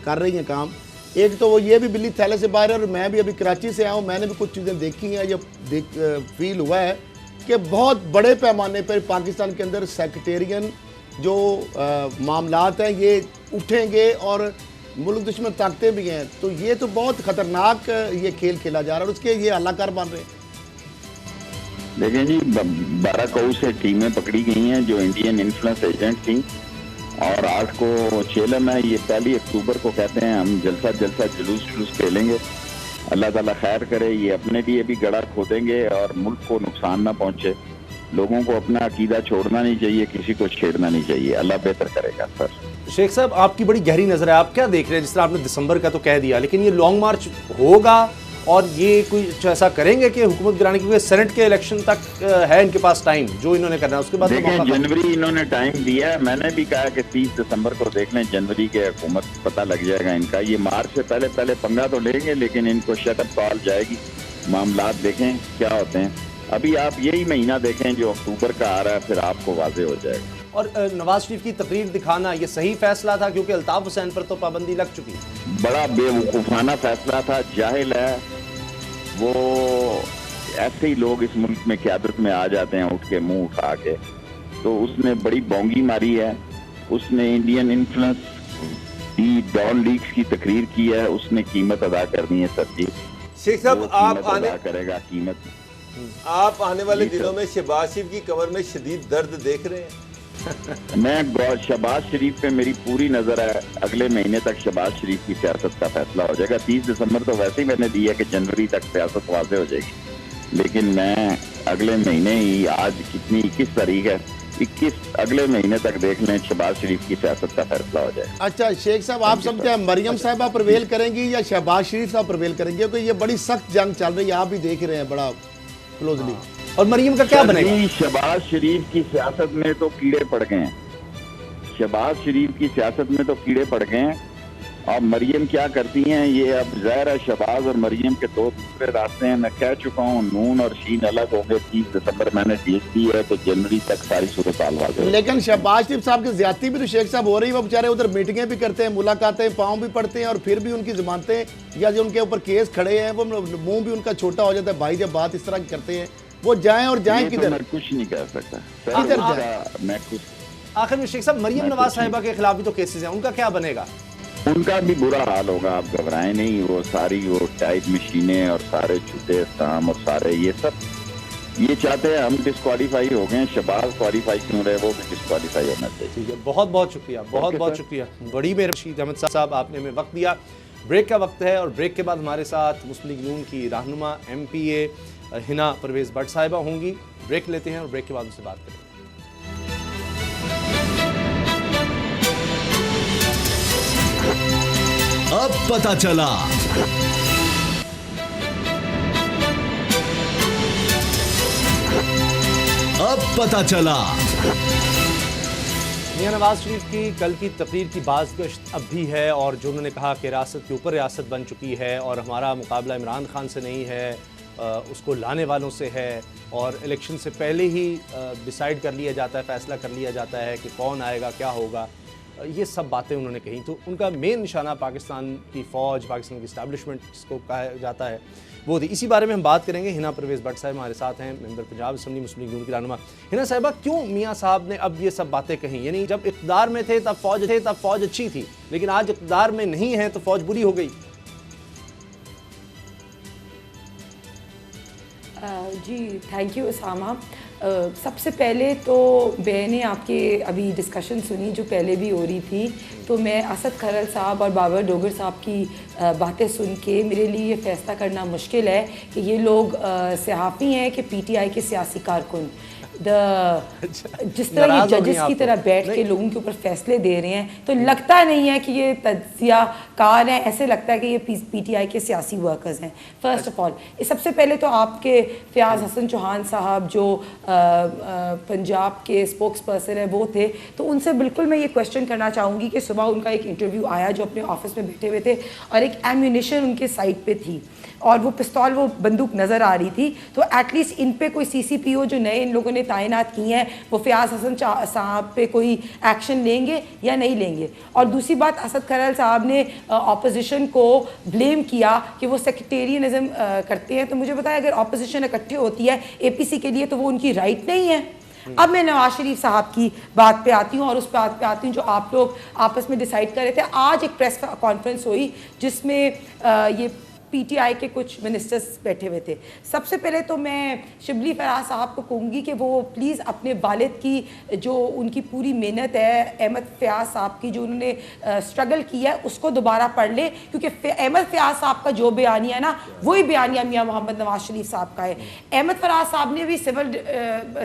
कर रही हैं काम, एक तो वो ये भी बिल्ली थैले से बाहर है। और मैं भी अभी कराची से आया हूँ, मैंने भी कुछ चीज़ें देखी हैं, ये फील हुआ है कि बहुत बड़े पैमाने पर पाकिस्तान के अंदर सेक्रेटेरियन जो मामलात हैं ये उठेंगे और मुल्क दुश्मन ताकतें भी हैं, तो ये तो बहुत ख़तरनाक ये खेल खेला जा रहा है और उसके ये अलाकार बन रहे हैं। देखिए जी, 12 कौ से टीमें पकड़ी गई हैं जो इंडियन इन्फ्लुएंस एजेंट थी, और 8 को चेलम है। ये 1 अक्टूबर को कहते हैं हम जलसा जुलूस खेलेंगे। अल्लाह ताला खैर करे, ये अपने लिए भी गड़ा खोदेंगे और मुल्क को नुकसान ना पहुंचे। लोगों को अपना अकीदा छोड़ना नहीं चाहिए, किसी को छेड़ना नहीं चाहिए। अल्लाह बेहतर करेगा। सर शेख साहब, आपकी बड़ी गहरी नजर है, आप क्या देख रहे हैं? जिस तरह आपने दिसंबर का तो कह दिया, लेकिन ये लॉन्ग मार्च होगा और ये कुछ ऐसा करेंगे कि हुकूमत गिराने, क्योंकि सेनेट के इलेक्शन तक है इनके पास टाइम, जो इन्होंने करना है उसके बाद देखें, जनवरी इन्होंने टाइम दिया है। मैंने भी कहा कि 30 दिसंबर को देख लें, जनवरी के हुकूमत पता लग जाएगा इनका। ये मार्च से पहले पंगा तो लेंगे, लेकिन इनको शटअप कॉल जाएगी। मामलात देखें क्या होते हैं। अभी आप यही महीना देखें जो अक्टूबर का आ रहा है, फिर आपको वाजे हो जाएगा। और नवाज शरीफ की तकरीर दिखाना ये सही फैसला था, क्योंकि अल्ताफ हुसैन पर तो पाबंदी लग चुकी है। बड़ा बेवकूफाना फैसला था, जाहिल है वो। ऐसे ही लोग इस मुल्क में क़यादत में आ जाते हैं उठ के, मुंह उठा के। तो उसने बड़ी बोंगी मारी है। उसने इंडियन इन्फ्लुएंस डॉन लीग्स की तकरीर की है, उसने कीमत अदा करनी है। सर जी शेख साहब, आप आने वाले दिनों में शहबाज शरीफ की कमर में शदीद दर्द देख रहे हैं? मैं शहबाज शरीफ पे मेरी पूरी नजर है। अगले महीने तक शहबाज शरीफ की सियासत का फैसला हो जाएगा। 30 दिसंबर तो वैसे ही मैंने दिया कि जनवरी तक सियासत वाज़े हो जाएगी, लेकिन मैं अगले महीने ही, आज कितनी 21 तारीख है, 21 अगले महीने तक देख लें, शहबाज शरीफ की सियासत का फैसला हो जाए। अच्छा शेख साहब, आप समझते हैं मरियम साहिबा प्रवेल करेंगी या शहबाज शरीफ साहब प्रवेल करेंगे? क्योंकि ये बड़ी सख्त जंग चल रही है, आप भी देख रहे हैं बड़ा क्लोजली। और मरियम का क्या बनेगा? शहबाज शरीफ की सियासत में तो कीड़े पड़ गए हैं। शहबाज शरीफ की सियासत में तो कीड़े पड़ गए हैं। और मरियम क्या करती हैं, ये अब ज़ाहिर है शहबाज और मरियम के 2 दूसरे रास्ते हैं। मैं कह चुका हूँ, नून और शीन अलग होंगे। 30 दिसंबर मैंने डेट दी है, तो जनवरी तक सारी सूरत हाल वाज़ेह। लेकिन शहबाज शरीफ साहब की ज्यादती भी तो शेख साहब हो रही है। वो बेचारे उधर मीटिंगें भी करते हैं, मुलाकातें, पाँव भी पड़ते हैं, और फिर भी उनकी जमानतें या जो उनके ऊपर केस खड़े हैं, वो मुंह भी उनका छोटा हो जाता है। भाई जब बात इस तरह की करते हैं, वो जाएं और जाएं किधर? मैं कुछ नहीं कह सकता। किधर जाएं? मैं कुछ आखिर में शेख साहब, मरियम नवाज साहिबा के खिलाफ भी तो केसेस हैं, उनका क्या बनेगा? उनका भी बुरा हाल होगा, आप घबराएं नहीं। वो सारी वो टाइप मशीनें और सारे झूठे इस्तेमाल और सारे ये सब ये चाहते हैं हम डिस्क्वालीफाई हो गए। शहबाज क्वालिफाई क्यों रहे, वो भी डिस्क्वालीफाई होना चाहिए। ठीक है, बहुत बहुत शुक्रिया, बहुत शुक्रिया। बड़ी मेहरबानी अहमद साहब, आपने हमें वक्त दिया। ब्रेक का वक्त है और ब्रेक के बाद हमारे साथ मुस्लिम लीग नून की रहनुमा MPA हिना परवेज भट्ट साहिबा होंगी। ब्रेक लेते हैं और ब्रेक के बाद उनसे बात करेंगे। अब पता चला। अब पता चला। मियां नवाज शरीफ की कल की तकरीर की बाज़गश्त अब भी है, और जो उन्होंने कहा कि रियासत के ऊपर रियासत बन चुकी है और हमारा मुकाबला इमरान खान से नहीं है, उसको लाने वालों से है, और इलेक्शन से पहले ही डिसाइड कर लिया जाता है, फैसला कर लिया जाता है कि कौन आएगा, क्या होगा। ये सब बातें उन्होंने कही। तो उनका मेन निशाना पाकिस्तान की फ़ौज, पाकिस्तान की इस्टेब्लिशमेंट जिसको कहा जाता है, वो थी। इसी बारे में हम बात करेंगे। हिना परवेज भट्ट साहब हमारे साथ हैं, मेंबर पंजाब असम्बली मुस्लिम लीग नून की रहनुमा। हिना साहिबा, क्यों मियाँ साहब ने अब ये सब बातें कही? यानी जब इक़्तिदार में थे तब फ़ौज अच्छी थी, लेकिन आज इक़्तिदार में नहीं है तो फ़ौज बुरी हो गई। जी थैंक यू उसामा। सबसे पहले तो मैंने आपके अभी डिस्कशन सुनी जो पहले भी हो रही थी, तो मैं असद खरल साहब और बाबर डोगर साहब की बातें सुन के मेरे लिए ये फैसला करना मुश्किल है कि ये लोग सहाफ़ी हैं कि PTI के सियासी कारकुन। जिस तरह ये जजेस की तरह बैठ के लोगों के ऊपर फैसले दे रहे हैं, तो लगता नहीं है कि ये तज्जिया कार हैं, ऐसे लगता है कि ये PTI के सियासी वर्कर्स हैं। फर्स्ट ऑफ ऑल, सबसे पहले तो आपके फ़याज़ हसन चौहान साहब जो पंजाब के स्पोक्स पर्सन है वो थे, तो उनसे बिल्कुल मैं ये क्वेश्चन करना चाहूँगी कि सुबह उनका एक इंटरव्यू आया जो अपने ऑफिस में बैठे हुए थे और एक एम्यूनिशन उनके साइड पे थी और वो पिस्तौल, वो बंदूक नज़र आ रही थी। तो एटलीस्ट इन पे कोई CCPO जो नए इन लोगों ने तैनात की हैं, वो फ़याज़ हसन साहब पे कोई एक्शन लेंगे या नहीं लेंगे? और दूसरी बात, असद खरल साहब ने ऑपोजिशन को ब्लेम किया कि वो सेक्रेटेरियनिज़म करते हैं। तो मुझे बताया, अगर ऑपोजिशन इकट्ठे होती है APC के लिए तो वो उनकी राइट नहीं है? अब मैं नवाज शरीफ साहब की बात पे आती हूँ और उस बात पे आती हूँ जो आप लोग आपस में डिसाइड कर रहे थे। आज एक प्रेस कॉन्फ्रेंस हुई जिसमें ये पीटीआई के कुछ मिनिस्टर्स बैठे हुए थे। सबसे पहले तो मैं शिबली फराज साहब को कहूँगी कि वो प्लीज़ अपने वालिद की जो उनकी पूरी मेहनत है, अहमद फयाज साहब की जो उन्होंने स्ट्रगल किया है, उसको दोबारा पढ़ ले, क्योंकि अहमद फयाज साहब का जो बयानिया है ना, वही बयानिया मियाँ मोहम्मद नवाज शरीफ साहब का है। अहमद फराज साहब ने भी सिविल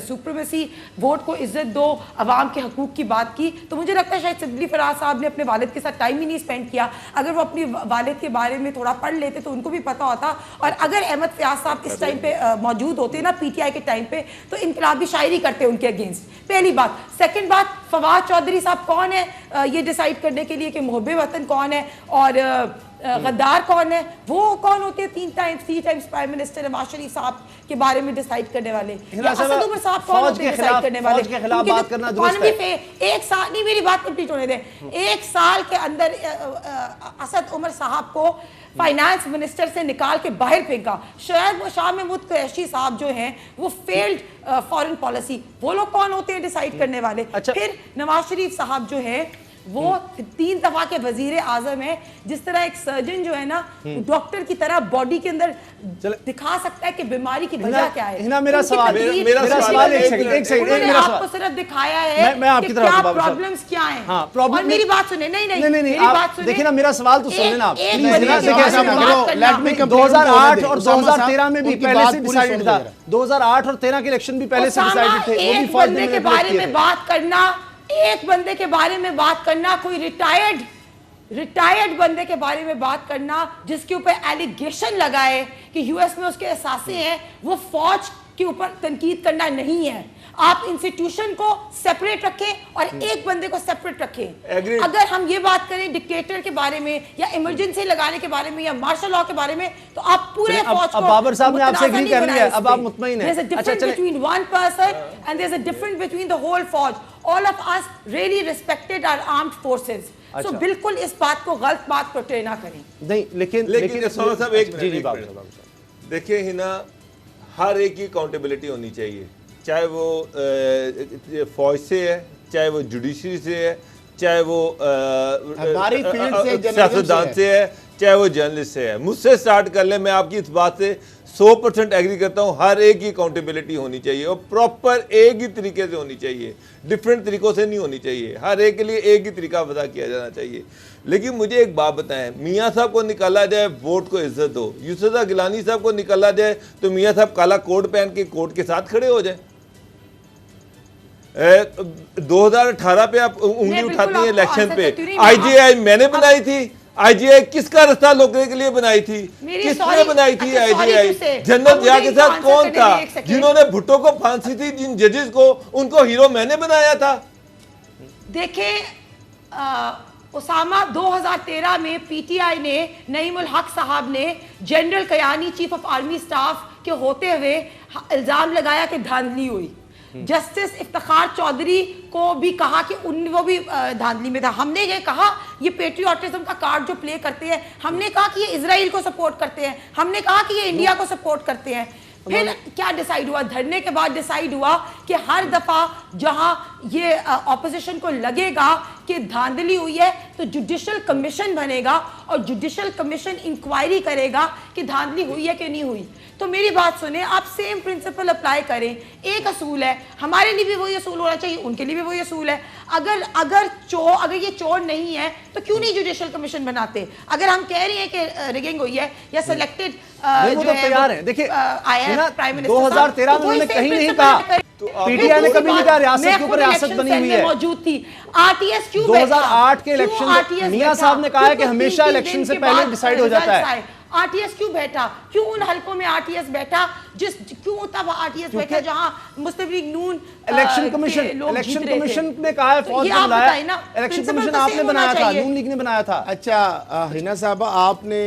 सुप्रीमेसी, वोट को इज्जत दो, अवाम के हकूक़ की बात की। तो मुझे लगता है शायद शिबली फराज साहब ने अपने वालिद के साथ टाइम ही नहीं स्पेंड किया। अगर वो अपनी वालिद के बारे में थोड़ा पढ़ लेते तो उनको भी पता होता। और अगर अहमद फयाज साहब इस टाइम पे मौजूद होते ना पीटीआई के टाइम पे, तो इनकलाबी शायरी करते उनके अगेंस्ट। पहली बात। सेकंड बात, फवाद चौधरी साहब कौन है ये डिसाइड करने के लिए कि मुहब्बे वतन कौन है और गद्दार कौन है? वो कौन होते हैं 3 times prime minister Nawaz Sharif साहब के बारे में डिसाइड करने वाले? असद उमर साहब कौन होते हैं डिसाइड करने वाले? के खिलाफ बात करना दुरुस्त है। एक साल नहीं, मेरी बात कंप्लीट होने दें। 1 साल के अंदर असद उमर साहब को फाइनेंस मिनिस्टर से निकाल के बाहर फेंका। शायद वो शाह महमूद कुरैशी साहब जो हैं वो फेल्ड फॉरेन पॉलिसी, वो लोग कौन होते हैं डिसाइड करने वाले? अच्छा। फिर नवाज शरीफ साहब जो है वो 3 दफा के वजीर आजम है। जिस तरह एक सर्जन जो है ना डॉक्टर की तरह बॉडी के अंदर दिखा सकता है कि बीमारी की वजह क्या है। मेरा सवाल एक सेकंड आपको सिर्फ दिखाया है मैं आपकी तरफ क्या प्रॉब्लम्स क्या हैं। हाँ, प्रॉब्लम मेरी बात सुने। नहीं मेरी बात सुने। देखिए ना, मेरा सवाल तो सुन लेना आप। 2008 और 2013 में भी पहले से डिसाइडेड था। 2008 और 13 के इलेक्शन भी पहले से डिसाइडेड थे। वो भी एक बंदे के बारे में बात करना, एक बंदे के बारे में बात करना, कोई रिटायर्ड बंदे के बारे में बात करना जिसके ऊपर एलिगेशन लगाए कि यूएस में उसके एहसासे हैं, वो फौज के ऊपर तनकीद करना नहीं है। आप इंस्टीट्यूशन को सेपरेट रखें और एक बंदे को सेपरेट रखें। अगर हम ये बात करें डिक्टेटर के बारे में या इमरजेंसी लगाने के बारे में या मार्शल लॉ के बारे में, तो आप पूरे फौज को, बाबर साहब ने आपसे एग्री कर लिया, अब आप मुतमईन हैं। There's a difference between one person and there's a difference between the whole force. All of us really respected our armed forces. So बिल्कुल इस बात को गलत बात पोर्ट्रे ना करें। नहीं, लेकिन साहब एक मिनट देखिए हिना, हर एक की अकाउंटेबिलिटी होनी चाहिए, चाहे वो फौज से है, चाहे वो जुडिशरी से है, चाहे वो सियासतदान से है, चाहे वो जर्नलिस्ट से है। मुझसे स्टार्ट कर ले, मैं आपकी इस बात से 100% एग्री करता हूँ। हर एक की अकाउंटेबिलिटी होनी चाहिए और प्रॉपर एक ही तरीके से होनी चाहिए, डिफरेंट तरीकों से नहीं होनी चाहिए। हर एक के लिए एक ही तरीका अदा किया जाना चाहिए। लेकिन मुझे एक बात बताएं, मियाँ साहब को निकाला जाए वोट को इज्जत दो, यूसुफ गिलानी साहब को निकाला जाए तो मियाँ साहब काला कोट पहन के कोर्ट के साथ खड़े हो जाए। 2018 पे आप उंगली उठाती हैं इलेक्शन पे। आईजीआई मैंने बनाई थी। आईजीआई किसका रास्ता रोकने के लिए बनाई थी? किसने बनाई थी आईजीआई? जनरल जिया के साथ कौन था जिन्होंने भुट्टो को फांसी थी? जिन जजेस को, उनको हीरो मैंने बनाया था। देखे उसामा, 2013 में पीटीआई ने नईमुल हक साहब ने general Kayani chief of army staff के होते हुए इल्जाम लगाया कि धांधली हुई। जस्टिस इफ्तिखार चौधरी को भी कहा कि वो भी धांधली में था। हमने ये कहा ये पेट्रियोटिज्म का कार्ड जो प्ले करते हैं, हमने कहा कि ये इजराइल को सपोर्ट करते हैं, हमने कहा कि ये इंडिया को सपोर्ट करते हैं। फिर क्या डिसाइड हुआ? धरने के बाद डिसाइड हुआ कि हर दफा जहां ये ऑपोजिशन को लगेगा कि धांधली हुई है तो जुडिशल कमीशन बनेगा और जुडिशल कमीशन इंक्वायरी करेगा कि धांधली हुई है कि नहीं हुई। तो मेरी बात सुने, आप सेम प्रिंसिपल अप्लाई करें। एक असूल है, हमारे लिए भी वही असूल होना चाहिए, उनके लिए भी वही असूल है। अगर ये चोर नहीं है तो क्यों नहीं जुडिशल कमीशन बनाते? अगर हम कह रहे हैं कि रिगिंग हुई है या सिलेक्टेड वो तो तैयार है। देखिए 2013 में उन्होंने कहीं नहीं कहा, पीटीआई ने कभी नहीं कहा रियासत के ऊपर रियासत बनी हुई है। मौजूद थी आरटीएस क्यों? 2008 के इलेक्शन मियां साहब ने कहा है कि हमेशा इलेक्शन से पहले डिसाइड हो जाता है। आरटीएस क्यों बैठा? क्यों उन हलकों में आरटीएस बैठा? क्यों तब आरटीएस बैठा जहां मुस्लिम लीग नून इलेक्शन कमीशन ने कहा है फौज ने बुलाया। इलेक्शन कमीशन आपने बनाया था, नून लीग ने बनाया था। अच्छा हिना साहब, आपने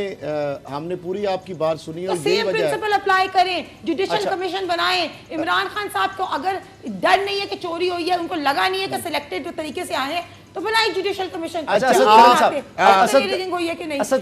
हमने पूरी आपकी बात सुनी और सेम प्रिंसिपल अप्लाई करें, जुडिशल कमीशन बनाएं। इमरान खान साहब को अगर डर नहीं है कि चोरी हुई है, उनको लगा नहीं है कि सिलेक्टेड तरीके से आए, तो बनाए जुडिशल कमीशन। असद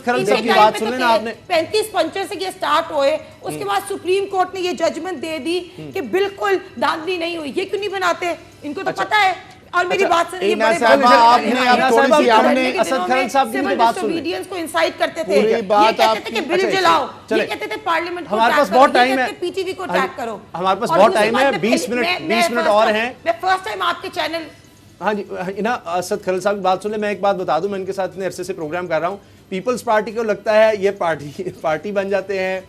खरल साहब की बात सुन लेना आपने। 35 पंचर से ये स्टार्ट हुए, उसके बाद सुप्रीम कोर्ट ने ये जजमेंट दे दी कि बिल्कुल धांधली नहीं हुई। ये क्यों नहीं बनाते? इनको तो पता है और मेरी बात सुनिए, इना बड़े साहब, बड़े आपने बड़े अब बड़े थोड़ी सी बड़े आपने बड़े असद खरल साहब की सिविल भी बात सुन लें। डिसोबीडियंस को इंसाइट करते थे, पूरी ये बात कहते थे कि बिल अच्छा, जलाओ, चले। ये कहते थे पार्लियामेंट को हमारे अटैक पास करो, बहुत ये टाइम कहते है। थे पीटीवी को अटैक करो। हमारे पास और बहुत दूसरी टाइम है, बात, मैं 20 पहली- मिनट मैं 20 मिनट first और time- हैं। मैं फर्स्ट टाइम आपके चैनल हाँ जी ना, असद खरल साहब की बात सुन ले। मैं एक बात बता दूं, मैं इनके साथ इतने अरसे से प्रोग्राम कर रहा हूँ। पीपल्स पार्टी को लगता है ये पार्टी बन जाते हैं,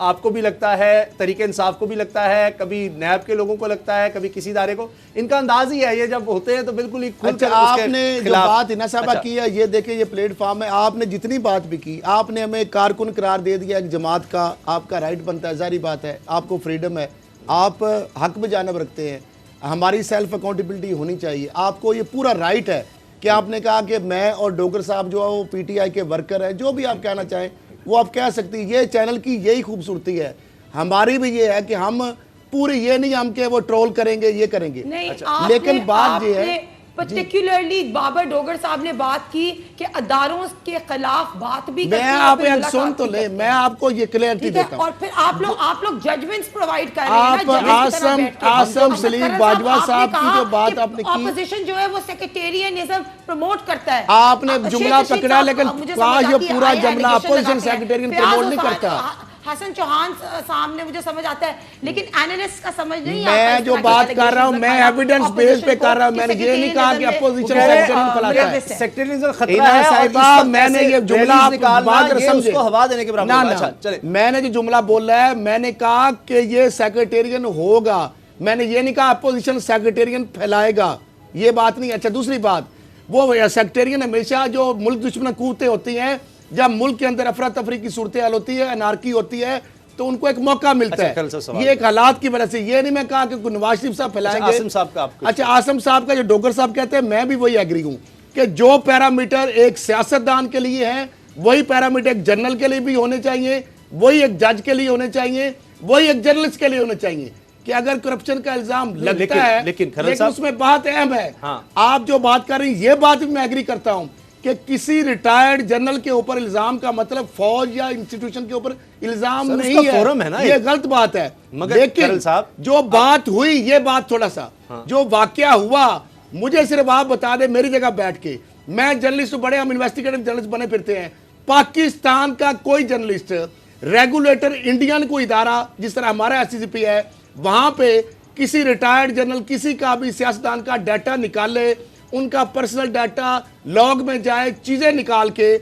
आपको भी लगता है, तरीके इंसाफ को भी लगता है, कभी नैब के लोगों को लगता है, कभी किसी इदारे को। इनका अंदाज ही है, ये जब होते हैं तो बिल्कुल ही खुल अच्छा, कर उसके आपने जो खिलाफ- बात इना साहबा अच्छा, की है, ये देखिए ये प्लेटफॉर्म है, आपने जितनी बात भी की, आपने हमें कारकुन करार दे दिया एक जमात का, आपका राइट बनता है, जारी बात है, आपको फ्रीडम है, आप हक में जानब रखते हैं, हमारी सेल्फ अकाउंटेबिलिटी होनी चाहिए, आपको ये पूरा राइट है कि आपने कहा कि मैं और डोगर साहब जो है वो पीटीआई के वर्कर हैं, जो भी आप कहना चाहें वो आप कह सकती हैं। ये चैनल की यही खूबसूरती है, हमारी भी ये है कि हम पूरी ये नहीं हम के वो ट्रोल करेंगे, ये करेंगे। नहीं, लेकिन बात ये है, पर्टिकुलरली बाबर डोगर साहब ने बात की कि अदारों के खिलाफ बात भी करते मैं हैं, आप फिर एक मुलाकात सुन तो भी ले, करते हैं। मैं आपको ये क्लियरिटी ठीक है, देता हूँ। और फिर आप लोग जजमेंट्स प्रोवाइड कर रहे हैं आप आसम सलीम बाजवा साहब की जो बात आपने की, ऑपोजिशन जो है वो सेक्रेटेरियनिज्म प्रमोट करता है। आपने जुमला शेख रशीद पकड़ा, साहब, लेकिन मुझे कहा समझ ये आती है, पूरा आए जुमला allegation अपोजिशन लगाते हैं। सेक्रेटेरियन फियाज प्रमोट नहीं हुसैन- करता। हसन चौहान साहब ने मुझे समझ आता है, लेकिन एनालिस्ट का समझ नहीं आता। मैं इस जो तरह के बात कर रहा हूँ, allegations मैं लगाना, एविडेंस बेस opposition पे को कर रहा हूँ, कि मैंने ये नहीं कहा कि secretarianism अपोजिशन में- सेक्रेटेरियन फैलाता है। सेक्रेटरिज्म खतरा इना है और साहिबा, इस वक्त मैंने ऐसे ये जुमला रैलीज आप निकालना, बात कर ये समझे। उसको हवा देने के बराबर ना होगा। ना, अच्छा, चले। मैंने जो जुमला बोला है, मैंने कहा कि ये सेक्रेटेरियन होगा, मैंने ये नहीं कहा अपोजिशन सेक्रेटेरियन फैलाएगा, ये बात नहीं। अच्छा, दूसरी बात, वो सेक्रेटेरियन हमेशा जो मुल्क दुश्मन कूदते होती हैं, जब मुल्क के अंदर अफरा तफरी की सूरत हाल होती है, अनारकी होती है, तो उनको एक मौका मिलता अच्छा, कल से है। सवाल ये एक हालात की वजह से, ये नहीं मैं कहा कि नवाज शरीफ साहब फैलाएंगे। आसिम साहब का आपको- अच्छा, आसिम साहब का जो डोगर साहब कहते हैं, मैं भी वही एग्री हूं कि जो पैरामीटर एक सियासतदान के लिए है, वही पैरामीटर एक जनरल के लिए भी होने चाहिए, वही एक जज के लिए होने चाहिए, वही एक जर्नलिस्ट के लिए होने चाहिए। कि अगर करप्शन का इल्जाम लगता है, लेकिन उसमें बात अहम है। हाँ। आप जो बात कर रहे हैं, ये बात भी मैं एग्री करता हूं कि किसी रिटायर्ड जनरल के ऊपर इल्जाम का मतलब फौज या इंस्टीट्यूशन के ऊपर इल्जाम सर, नहीं उसका है, फोरम है ना, ये गलत बात है। मगर लेकिन खरल साहब, जो बात हुई, ये बात थोड़ा सा जो वाकया हुआ, मुझे सिर्फ आप बता दे, मेरी जगह बैठ के, मैं जर्नलिस्ट, बड़े हम इन्वेस्टिगेटिव जर्नलिस्ट बने फिरते हैं, पाकिस्तान का कोई जर्नलिस्ट, रेगुलेटर इंडियन कोई इदारा जिस तरह हमारा एससीसीपी है, वहां पे किसी रिटायर्ड जनरल, किसी का भी सियासतदान का डाटा निकाले, उनका पर्सनल डाटा लॉग में जाए, चीजें निकाल के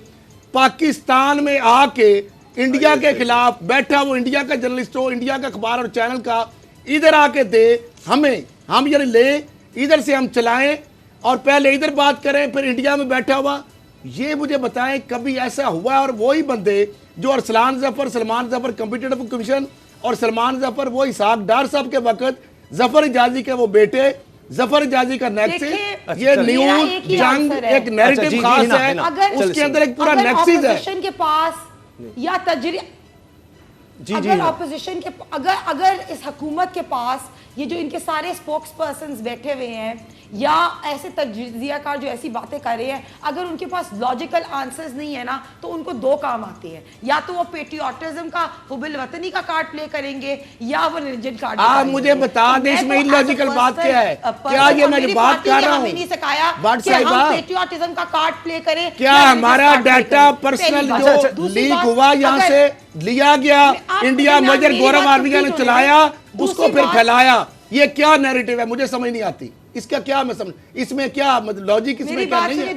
पाकिस्तान में आके इंडिया के खिलाफ बैठा, वो इंडिया का जर्नलिस्ट हो, इंडिया का अखबार और चैनल का, इधर आके दे हमें, हम यानी ले, इधर से हम चलाएं और पहले इधर बात करें, फिर इंडिया में बैठा हुआ। ये मुझे बताएं कभी ऐसा हुआ? और वही बंदे जो अरसलान जफर, सलमान जफर कॉम्पिटिटिव कमीशन, और सलमान जफर वो इसाक डार साहब के वक्त जफर इजाजी के वो बेटे, जफर इजाजी का नेक्सिस, ये न्यूज जंग एक नैरेटिव खास है, उसके अंदर एक पूरा नेक्सिस है। के पास या तजरिया, अगर ऑपोजिशन के, अगर इस हुकूमत के पास ये जो इनके सारे स्पोक्स पर्सन्स बैठे हुए हैं या ऐसे तज्जियाकार जो ऐसी बातें कर रहे हैं, अगर उनके पास लॉजिकल आंसर्स नहीं है ना, तो उनको दो काम आते हैं, या तो वो पेट्रियोटिज्म का, हुब्बुल वतनी का कार्ड प्ले करेंगे, या वो रिलीजन कार्ड। आप मुझे बता दें इसमें इलॉजिकल बात क्या है? क्या ये मैं जो बात कर रहा हूँ, नहीं सिखाया कि हम पेट्रियोटिज्म का कार्ड प्ले करें, क्या हमारा डाटा पर्सनल जो लीक हुआ यहाँ से लिया गया, इंडिया मेजर गौरव आर्मिया ने चलाया, उसको फिर फैलाया, ये क्या नैरेटिव है? मुझे समझ नहीं आती इसका, क्या मैं समझ, इसमें क्या मतलब लॉजिक इसमें क्या नहीं है?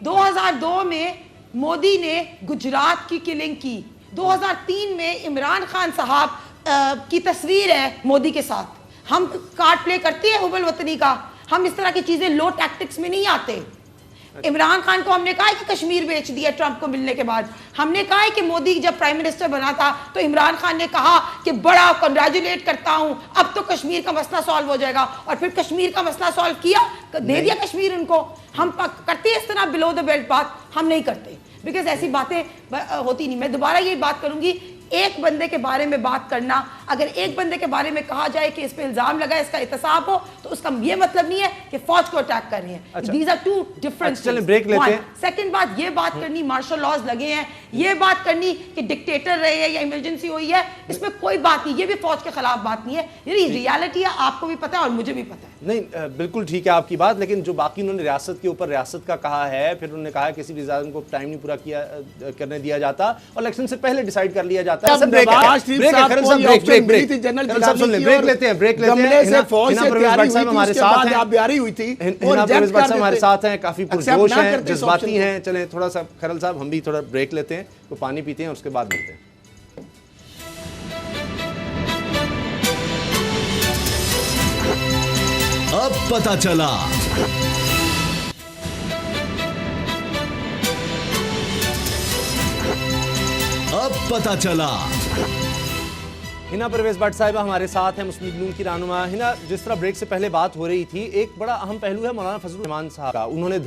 2002 में मोदी ने गुजरात की किलिंग की, 2003 में इमरान खान साहब की तस्वीर है मोदी के साथ, हम कार्ड प्ले करते हैं हुब्बुल वतनी का, हम इस तरह की चीजें लो टैक्टिक्स में नहीं आते। इमरान खान को हमने कहा है कि कश्मीर बेच दिया ट्रंप को मिलने के बाद, हमने कहा है कि मोदी जब प्राइम मिनिस्टर बना था तो इमरान खान ने कहा कि बड़ा कंग्रेचुलेट करता हूं, अब तो कश्मीर का मसला सॉल्व हो जाएगा, और फिर कश्मीर का मसला सॉल्व किया, दे दिया कश्मीर उनको। हम करते हैं इस तरह बिलो द बेल्ट बात? हम नहीं करते, बिकॉज ऐसी बातें होती नहीं। मैं दोबारा ये बात करूंगी, एक बंदे के बारे में बात करना, अगर एक बंदे के बारे में कहा जाए कि इस पे इल्जाम लगा, इसका एहतसाब हो, तो उसका ये मतलब नहीं है कि फौज को अटैक कर रही है। These are two different. चलें ब्रेक लेते हैं। सेकंड बात, ये बात करनी मार्शल लॉज लगे हैं, ये बात करनी कि डिक्टेटर रहे हैं या इमरजेंसी हुई है, इसमें कोई बात नहीं, ये भी फौज के खिलाफ बात नहीं है, ये रियलिटी है, आपको भी पता है और मुझे भी पता है। नहीं बिल्कुल ठीक है आपकी बात, लेकिन जो बाकी उन्होंने रियासत के ऊपर रियासत का कहा है, फिर उन्होंने कहा किसी भी को टाइम नहीं पूरा किया करने दिया जाता और इलेक्शन से पहले डिसाइड कर लिया जाता है। ब्रेक लेते हैं, हमारे साथ हैं, हमारे साथ हैं, काफी पुरजोश हैं, जज्बाती हैं। चलें थोड़ा सा खरल साहब हम भी थोड़ा ब्रेक लेते हैं, तो पानी पीते हैं, उसके बाद मिलते हैं। अब पता चला। अब पता चला। हिना परवेज भट्ट साहिबा हमारे साथ हैं, मुस्लिम लीग की रहनुमा। हिना, जिस तरह ब्रेक से पहले बात हो रही थी, एक बड़ा अहम पहलू है मौलाना फजलुर रहमान साहब का। उन्होंने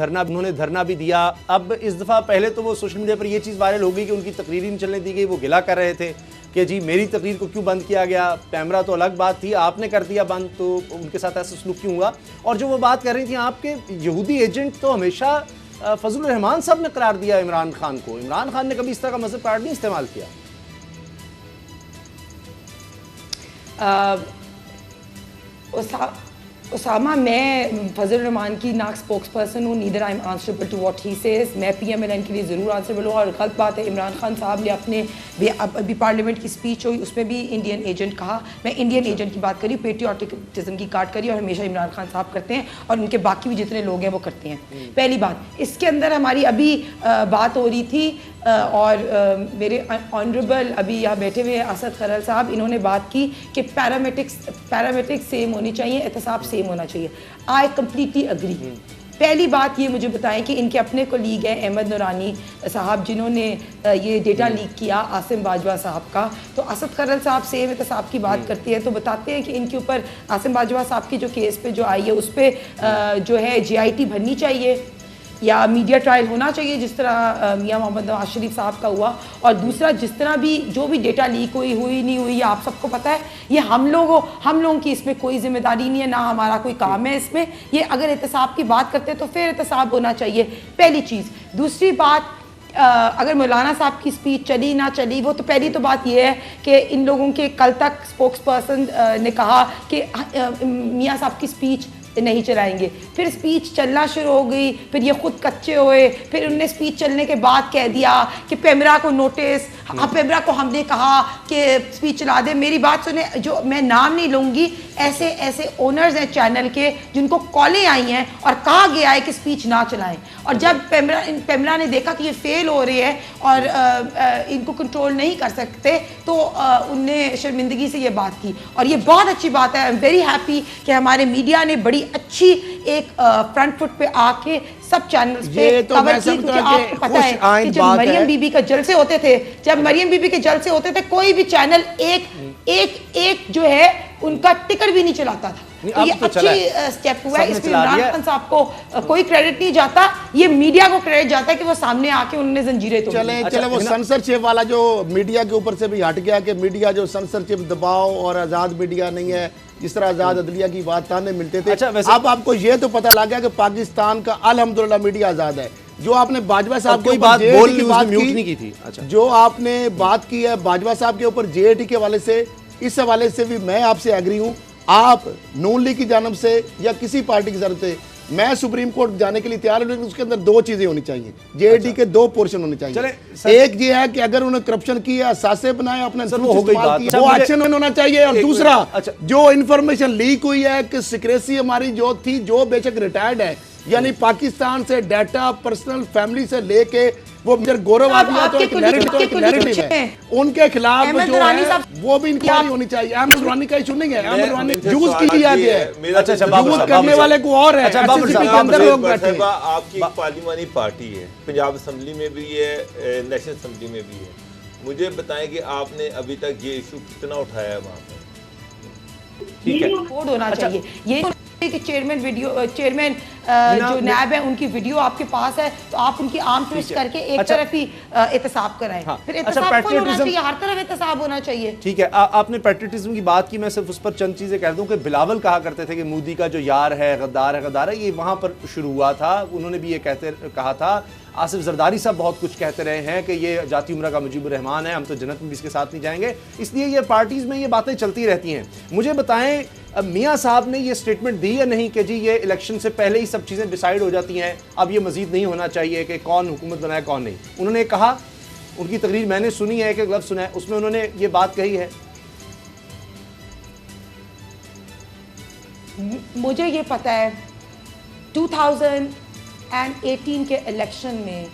धरना भी दिया। अब इस दफा पहले तो वो सोशल मीडिया पर ये चीज़ वायरल हो गई कि उनकी तकरीर नहीं चलने दी गई, वो गिला कर रहे थे कि जी मेरी तकरीर को क्यों बंद किया गया, कैमरा तो अलग बात थी, आपने कर दिया बंद, तो उनके साथ ऐसा सलूक क्यों हुआ। और जो वो बात कर रही थी, आपके यहूदी एजेंट तो हमेशा फजलुर रहमान साहब ने करार दिया इमरान खान को। इमरान खान ने कभी इस तरह का मजहब कार्ड नहीं इस्तेमाल किया। उसामा, मैं फजल रहमान की ना स्पोक्स पर्सन हूँ, neither I am answerable to what he says. मैं PMLN के लिए ज़रूर आंसरेबल हूँ। और गलत बात है, इमरान खान साहब ने अपने अभी पार्लियामेंट की स्पीच हुई, उसमें भी इंडियन एजेंट कहा। मैं इंडियन एजेंट की बात करी, पेट्रियाटिज्म की काट करी, और हमेशा इमरान खान साहब करते हैं और उनके बाकी भी जितने लोग हैं वो करते हैं। पहली बात, इसके अंदर हमारी अभी बात हो रही थी और मेरे ऑनरेबल अभी यहाँ बैठे हुए असद खरल साहब, इन्होंने बात की कि पैरामेट्रिक्स सेम होनी चाहिए, एहतसाब सेम होना चाहिए। I completely agree. पहली बात ये मुझे बताएं कि इनके अपने कोलीग हैं अहमद नूरानी साहब, जिन्होंने ये डेटा लीक किया आसिम बाजवा साहब का। तो असद खरल साहब सेम एहतसाब की बात करती है, तो बताते हैं कि इनके ऊपर आसिम बाजवा साहब की जो केस पे जो आई है, उस पर जो है GIT भरनी चाहिए या मीडिया ट्रायल होना चाहिए, जिस तरह मियां मोहम्मद नवाज शरीफ साहब का हुआ। और दूसरा, जिस तरह भी जो भी डेटा लीक हुई नहीं हुई, आप सबको पता है, ये हम लोगों की इसमें कोई जिम्मेदारी नहीं है, ना हमारा कोई काम है इसमें। ये अगर एहतसाब की बात करते हैं तो फिर एहतसाब होना चाहिए, पहली चीज़। दूसरी बात, अगर मौलाना साहब की स्पीच चली ना चली, वो तो पहली तो बात ये है कि इन लोगों के कल तक स्पोक्स पर्सन ने कहा कि मियां साहब की स्पीच नहीं चलाएंगे, फिर स्पीच चलना शुरू हो गई, फिर ये खुद कच्चे हुए, फिर उनने स्पीच चलने के बाद कह दिया कि पेमरा को नोटिस, पेमरा को हमने कहा कि स्पीच चला दे। मेरी बात सुने, जो मैं नाम नहीं लूँगी, ऐसे ऐसे ओनर्स हैं चैनल के जिनको कॉलें आई हैं और कहा गया है कि स्पीच ना चलाएं, और जब पेमरा ने देखा कि ये फेल हो रहे हैं और इनको कंट्रोल नहीं कर सकते, तो उनने शर्मिंदगी से ये बात की। और ये बहुत अच्छी बात है, आई एम वेरी हैप्पी कि हमारे मीडिया ने बड़ी अच्छी एक फ्रंट फुट पे आके सब चैनल्स पे तो कवर की, क्योंकि आपको पता है कि जब मरियम बीबी का जलसे होते थे, कोई भी चैनल एक जो है उनका टिकर भी नहीं चलाता था। तो ये अच्छी स्टेप हुआ है, इसमें इमरान खान साहब को कोई क्रेडिट नहीं जाता, ये मीडिया को क्रेडिट जाता है कि वो सामने आके उन्होंने जंजीरें तोड़ी। चले वो सेंसरशिप वाला जो मीडिया के ऊपर से भी हट गया कि मीडिया जो सेंसरशिप दबाव और आजाद मीडिया नहीं है, जिस तरह आजाद अदलिया की बात ताने मिलते थे। अब आपको ये तो पता लग गया कि पाकिस्तान का अल्हम्दुलिल्लाह मीडिया आजाद है। जो आपने बाजवा साहब की बात नहीं की थी, जो आपने बात की है बाजवा साहब के ऊपर JAT के हवाले से, इस हवाले से भी मैं आपसे एग्री हूँ। आप नून लीग की जानब से या किसी पार्टी की जानब से, मैं सुप्रीम कोर्ट जाने के लिए तैयार हूं, लेकिन उसके अंदर दो चीजें होनी चाहिए, JAT के दो पोर्शन होने चाहिए। एक ये है कि अगर उन्होंने करप्शन किया, सासे बनाए, अपने वो एक्शन होना चाहिए। और दूसरा, जो इंफॉर्मेशन लीक हुई है कि सिक्रेसी हमारी जो थी, जो बेशक रिटायर्ड है, यानी पाकिस्तान से डाटा पर्सनल फैमिली से लेके वो गौरव नैरेटिव है, उनके खिलाफ जो है वो भी इंक्वायरी होनी चाहिए। अहमद नूरानी का इशू नहीं है, अहमद नूरानी यूज किया गया है, यूज करने वाले को और है। आपकी पार्लिमानी पार्टी है, पंजाब असेंबली में भी है, नेशनल असेंबली में भी है, मुझे बताएं कि आपने अभी तक ये इशू कितना उठाया है वहाँ पर? ठीक है, होना चाहिए ये कि चेयरमैन जो नैब है उनकी वीडियो आपके पास है, तो आप उनकी आर्म ट्विस्ट करके एक तरफ ही एहतसाब कराएं। फिर एहतसाब कौन होना चाहिए? हर तरफ एहतसाब होना चाहिए। ठीक है, आपने पैट्रियटिज्म की बात की, मैं सिर्फ उस पर चंद चीजें कह दूं कि बिलावल कहा करते थे कि मोदी का जो यार है गद्दार है, ये वहां पर शुरू हुआ था। उन्होंने भी ये कहा था। आसिफ जरदारी साहब बहुत कुछ कहते रहे हैं कि ये जाती उम्र का मुजीबुर रहमान है, हम तो जन्नत में भी इसके साथ नहीं जाएंगे। इसलिए ये पार्टीज में ये बातें चलती रहती हैं। मुझे बताएं, मियां साहब ने ये स्टेटमेंट दी है नहीं कि जी ये इलेक्शन से पहले ही सब चीज़ें डिसाइड हो जाती हैं, अब ये मजीद नहीं होना चाहिए कि कौन हुकूमत बनाए कौन नहीं? उन्होंने कहा, उनकी तकरीर मैंने सुनी है, एक लफ्ज़ सुना है, उसमें उन्होंने ये बात कही है। मुझे ये पता है 2018 के इलेक्शन में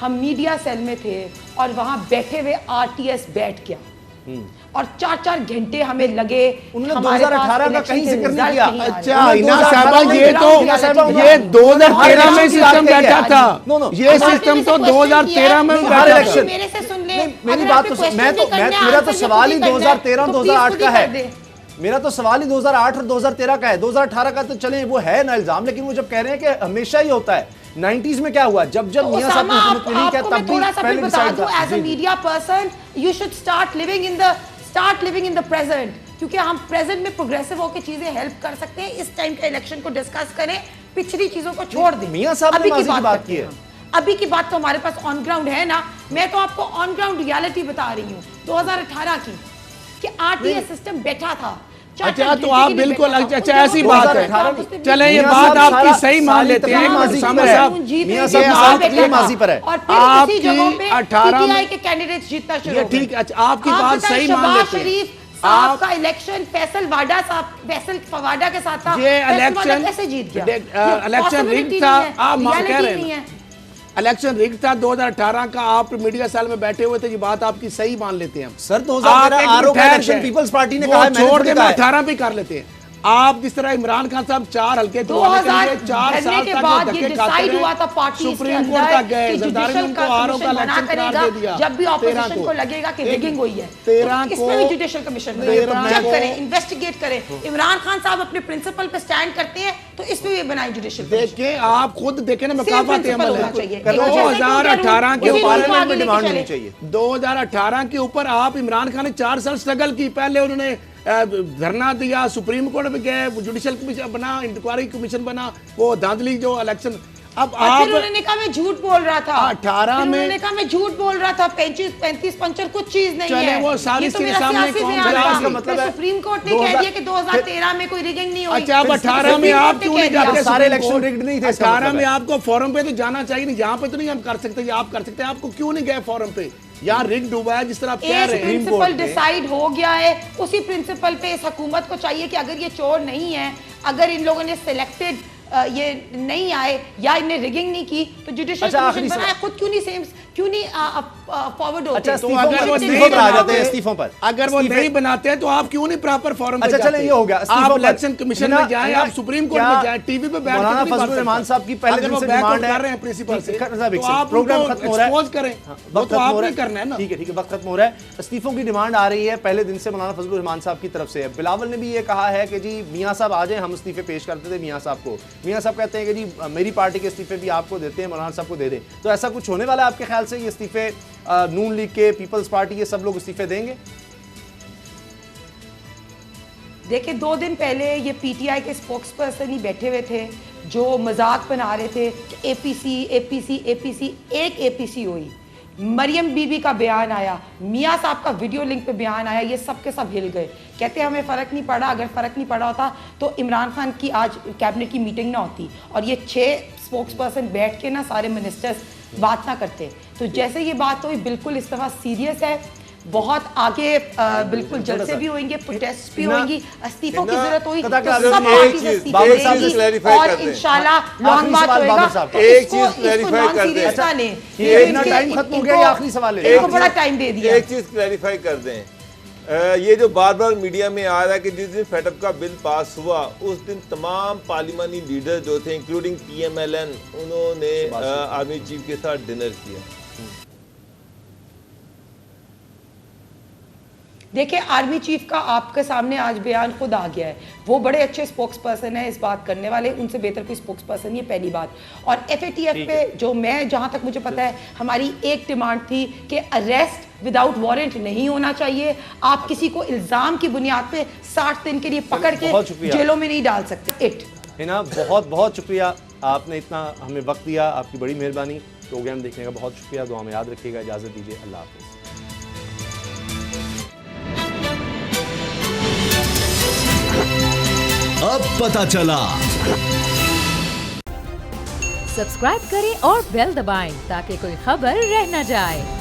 हम मीडिया सेल में थे और वहां बैठे हुए आरटीएस बैठ गया और 4-4 घंटे हमें लगे। उन्होंने 2018 का कहीं जिक्र नहीं किया। अच्छा हिना साहबा, ये 2013 में सिस्टम बैठा था, ये सिस्टम तो 2013 में बैठा। मेरे से सुन ले, मेरी बात तो मेरा तो सवाल ही 2013-2008 का है। मेरा तो सवाल ही 2008 और 2013 का है। 2018 का तो चले वो है ना इल्जाम, लेकिन वो जब कह रहे हैं कि हमेशा ही होता है। 90s में क्या हुआ, जब मियां साहब की हुकूमत मिली, क्या तब भी पहले डिसाइड था? As a media person you should start living in the present, क्योंकि हम प्रेजेंट में प्रोग्रेसिव होकर चीजें हेल्प कर सकते हैं। इस टाइम के इलेक्शन को डिस्कस करें, पिछली चीजों को छोड़ दें। मियां साहब ने माजी की बात की है, अभी की बात तो हमारे पास ऑन ग्राउंड है ना। मैं तो आपको ऑन ग्राउंड रियलिटी बता रही हूँ 2018 की, कि आरटीएस सिस्टम बैठा था। अच्छा तो आप बिल्कुल अच्छा ऐसी बात है। चले ये बात आपकी सही मान लेते हैं माजी पर है, और फिर किसी जगहों पे पीटीआई के कैंडिडेट्स जीतना शुरू हो गए। ठीक है, अच्छा आपकी बात सही मान लेते हैं। शरीफ साहब का इलेक्शन फैसल वाडा के साथ था, ये इलेक्शन कैसे जीत गया? इलेक्शन रिग्ड था, आप मान कह रहे हैं इलेक्शन रिग्ड था 2018 का। आप मीडिया सेल में बैठे हुए थे, ये बात आपकी सही मान लेते हैं हम। सर 2013 आरओ का इलेक्शन पीपल्स पार्टी ने कहा है, छोड़ के 18 पे कर लेते हैं। आप जिस तरह इमरान खान साहब 4 हल्के 4 साल के बाद ये डिसाइड हुआ था पार्टी सुप्रीम कोर्ट तक गए, जरदारी ने उनको आरओ का इलेक्शन करार दे दिया। जब भी ऑपोजिशन को लगेगा कि रिगिंग हुई है, 13 को इसमें भी जुडिशियल कमीशन चेक करें, इन्वेस्टिगेट करें। इमरान खान साहब अपने प्रिंसिपल पे स्टैंड करते हैं, तो इसमें भी बनाई जुडिशियल कमीशन। देखें, आप खुद देखें ना, मुकाफात अमल है 2018 के पार्लियामेंट में डिमांड होनी चाहिए। 2018 के ऊपर आप इमरान खान ने 4 साल स्ट्रगल की। पहले उन्होंने धरना दिया, सुप्रीम कोर्ट में गए, जुडिशियल कमीशन बना, इंक्वायरी कमीशन बना, वो धांधली जो इलेक्शन। अब आप उन्होंने कहा मैं झूठ बोल रहा था 18 में, उन्होंने कहा मैं झूठ बोल रहा था, 35-35 कुछ चीज नहीं है। वो सारी चीज सामने कौन मतलब सुप्रीम कोर्ट ने कह दिया कि 2013 में कोई रिगिंग नहीं हुई। अच्छा, अब 18 में आप क्यों नहीं जाते? सारे इलेक्शन रिग्ड नहीं थे। 18 में आपको फोरम पे तो जाना चाहिए, नहीं यहाँ पे तो नहीं हम कर सकते, आप कर सकते हैं। आपको क्यों नहीं गए फोरम पे? यार रिग्ड हुआ है जिस तरह आप कह रहे हैं। प्रिंसिपल डिसाइड हो गया है, उसी प्रिंसिपल पे इस हुकूमत को चाहिए कि अगर ये चोर नहीं है, अगर इन लोगों ने सिलेक्टेड ये नहीं आए या इन्हें रिगिंग नहीं की, तो जुडिशियल कमीशन बनाया। खुद क्यों नहीं फॉरवर्ड होते? तो अगर वो नहीं आ जाते हैं इस्तीफों पर, अगर वो नहीं बनाते हैं तो आप क्यों नहीं प्रॉपर फॉरम पे जाते? अच्छा चले, ये हो गया। आप इलेक्शन कमीशन में जाएं, आप सुप्रीम कोर्ट में जाएं, टीवी पे बैठ मौलाना फजलुर रहमान साहब की पहले दिन से डिमांड कर रहे हैं प्रिंसिपल से, तो आप प्रोग्राम खत्म हो रहा है, एक्सपोज करें, वो तो आपने करना है ना। ठीक है, वक्त खत्म हो रहा है। इस्तीफों की डिमांड आ रही है पहले दिन से मौलाना फजलुर रहमान साहब की तरफ से। बिलावल ने भी ये कहा है कि जी मियां साहब आ जाए, हम इस्तीफे पेश करते थे मियां साहब को। मियां साहब कहते हैं कि मेरी पार्टी के इस्तीफे भी आपको देते हैं, मौलाना साहब को दे दें। तो ऐसा कुछ होने वाला है आपके ख्याल से? ये इस्तीफे नून लीग के, पीपल्स पार्टी, ये सब लोग इस्तीफे देंगे? देखिए, 2 दिन पहले ये पीटीआई के स्पोक्स पर्सन ही बैठे हुए थे जो मजाक बना रहे थे कि एपीसी एक एपीसी हुई। मरियम बीबी का बयान आया, मियां साहब का वीडियो लिंक पे बयान आया, ये सब के सब हिल गए। कहते हमें फ़र्क नहीं पड़ा, अगर फ़र्क नहीं पड़ा होता तो इमरान खान की आज कैबिनेट की मीटिंग ना होती और ये 6 स्पोक्स पर्सन बैठ के ना सारे मिनिस्टर्स बात ना करते। तो जैसे ये बात हुई, बिल्कुल इस दफ़ा सीरियस है, बहुत आगे बिल्कुल जलसे भी होंगे, प्रोटेस्ट भी होंगी, इस्तीफों की जरूरत हुई तो सब पार्टीज इस्तीफे देंगी और इंशाल्लाह लॉन्ग मार्च होएगा। एक चीज क्लैरिफाई कर दें, ये इतना टाइम खत्म हो गया, ये आखिरी सवाल है, इनको बड़ा टाइम दे दिया। एक चीज क्लैरिफाई कर दें, ये जो बार बार मीडिया में आ रहा है कि जिस दिन फेडअप का बिल पास हुआ उस दिन तमाम पार्लिमानी लीडर जो थे इंक्लूडिंग PMLN, उन्होंने आर्मी चीफ के साथ डिनर किया। देखिए आर्मी चीफ का आपके सामने आज बयान खुद आ गया है, वो बड़े अच्छे स्पोक्स पर्सन है इस बात करने वाले, उनसे बेहतर कोई स्पोक्स पर्सन, ये पहली बात। और FATF पे जो मैं जहाँ तक मुझे पता है हमारी एक डिमांड थी कि अरेस्ट विदाउट वारंट नहीं होना चाहिए, आप किसी को इल्ज़ाम की बुनियाद पे 60 दिन के लिए पकड़ के जेलों में नहीं डाल सकते। हिना बहुत बहुत शुक्रिया, आपने इतना हमें वक्त दिया, आपकी बड़ी मेहरबानी। प्रोग्राम देखने का बहुत शुक्रिया, दुआ में याद रखिएगा, इजाज़त दीजिए, अल्लाह हाफ़िज़। अब पता चला। सब्सक्राइब करें और बेल दबाएं ताकि कोई खबर रह न जाए।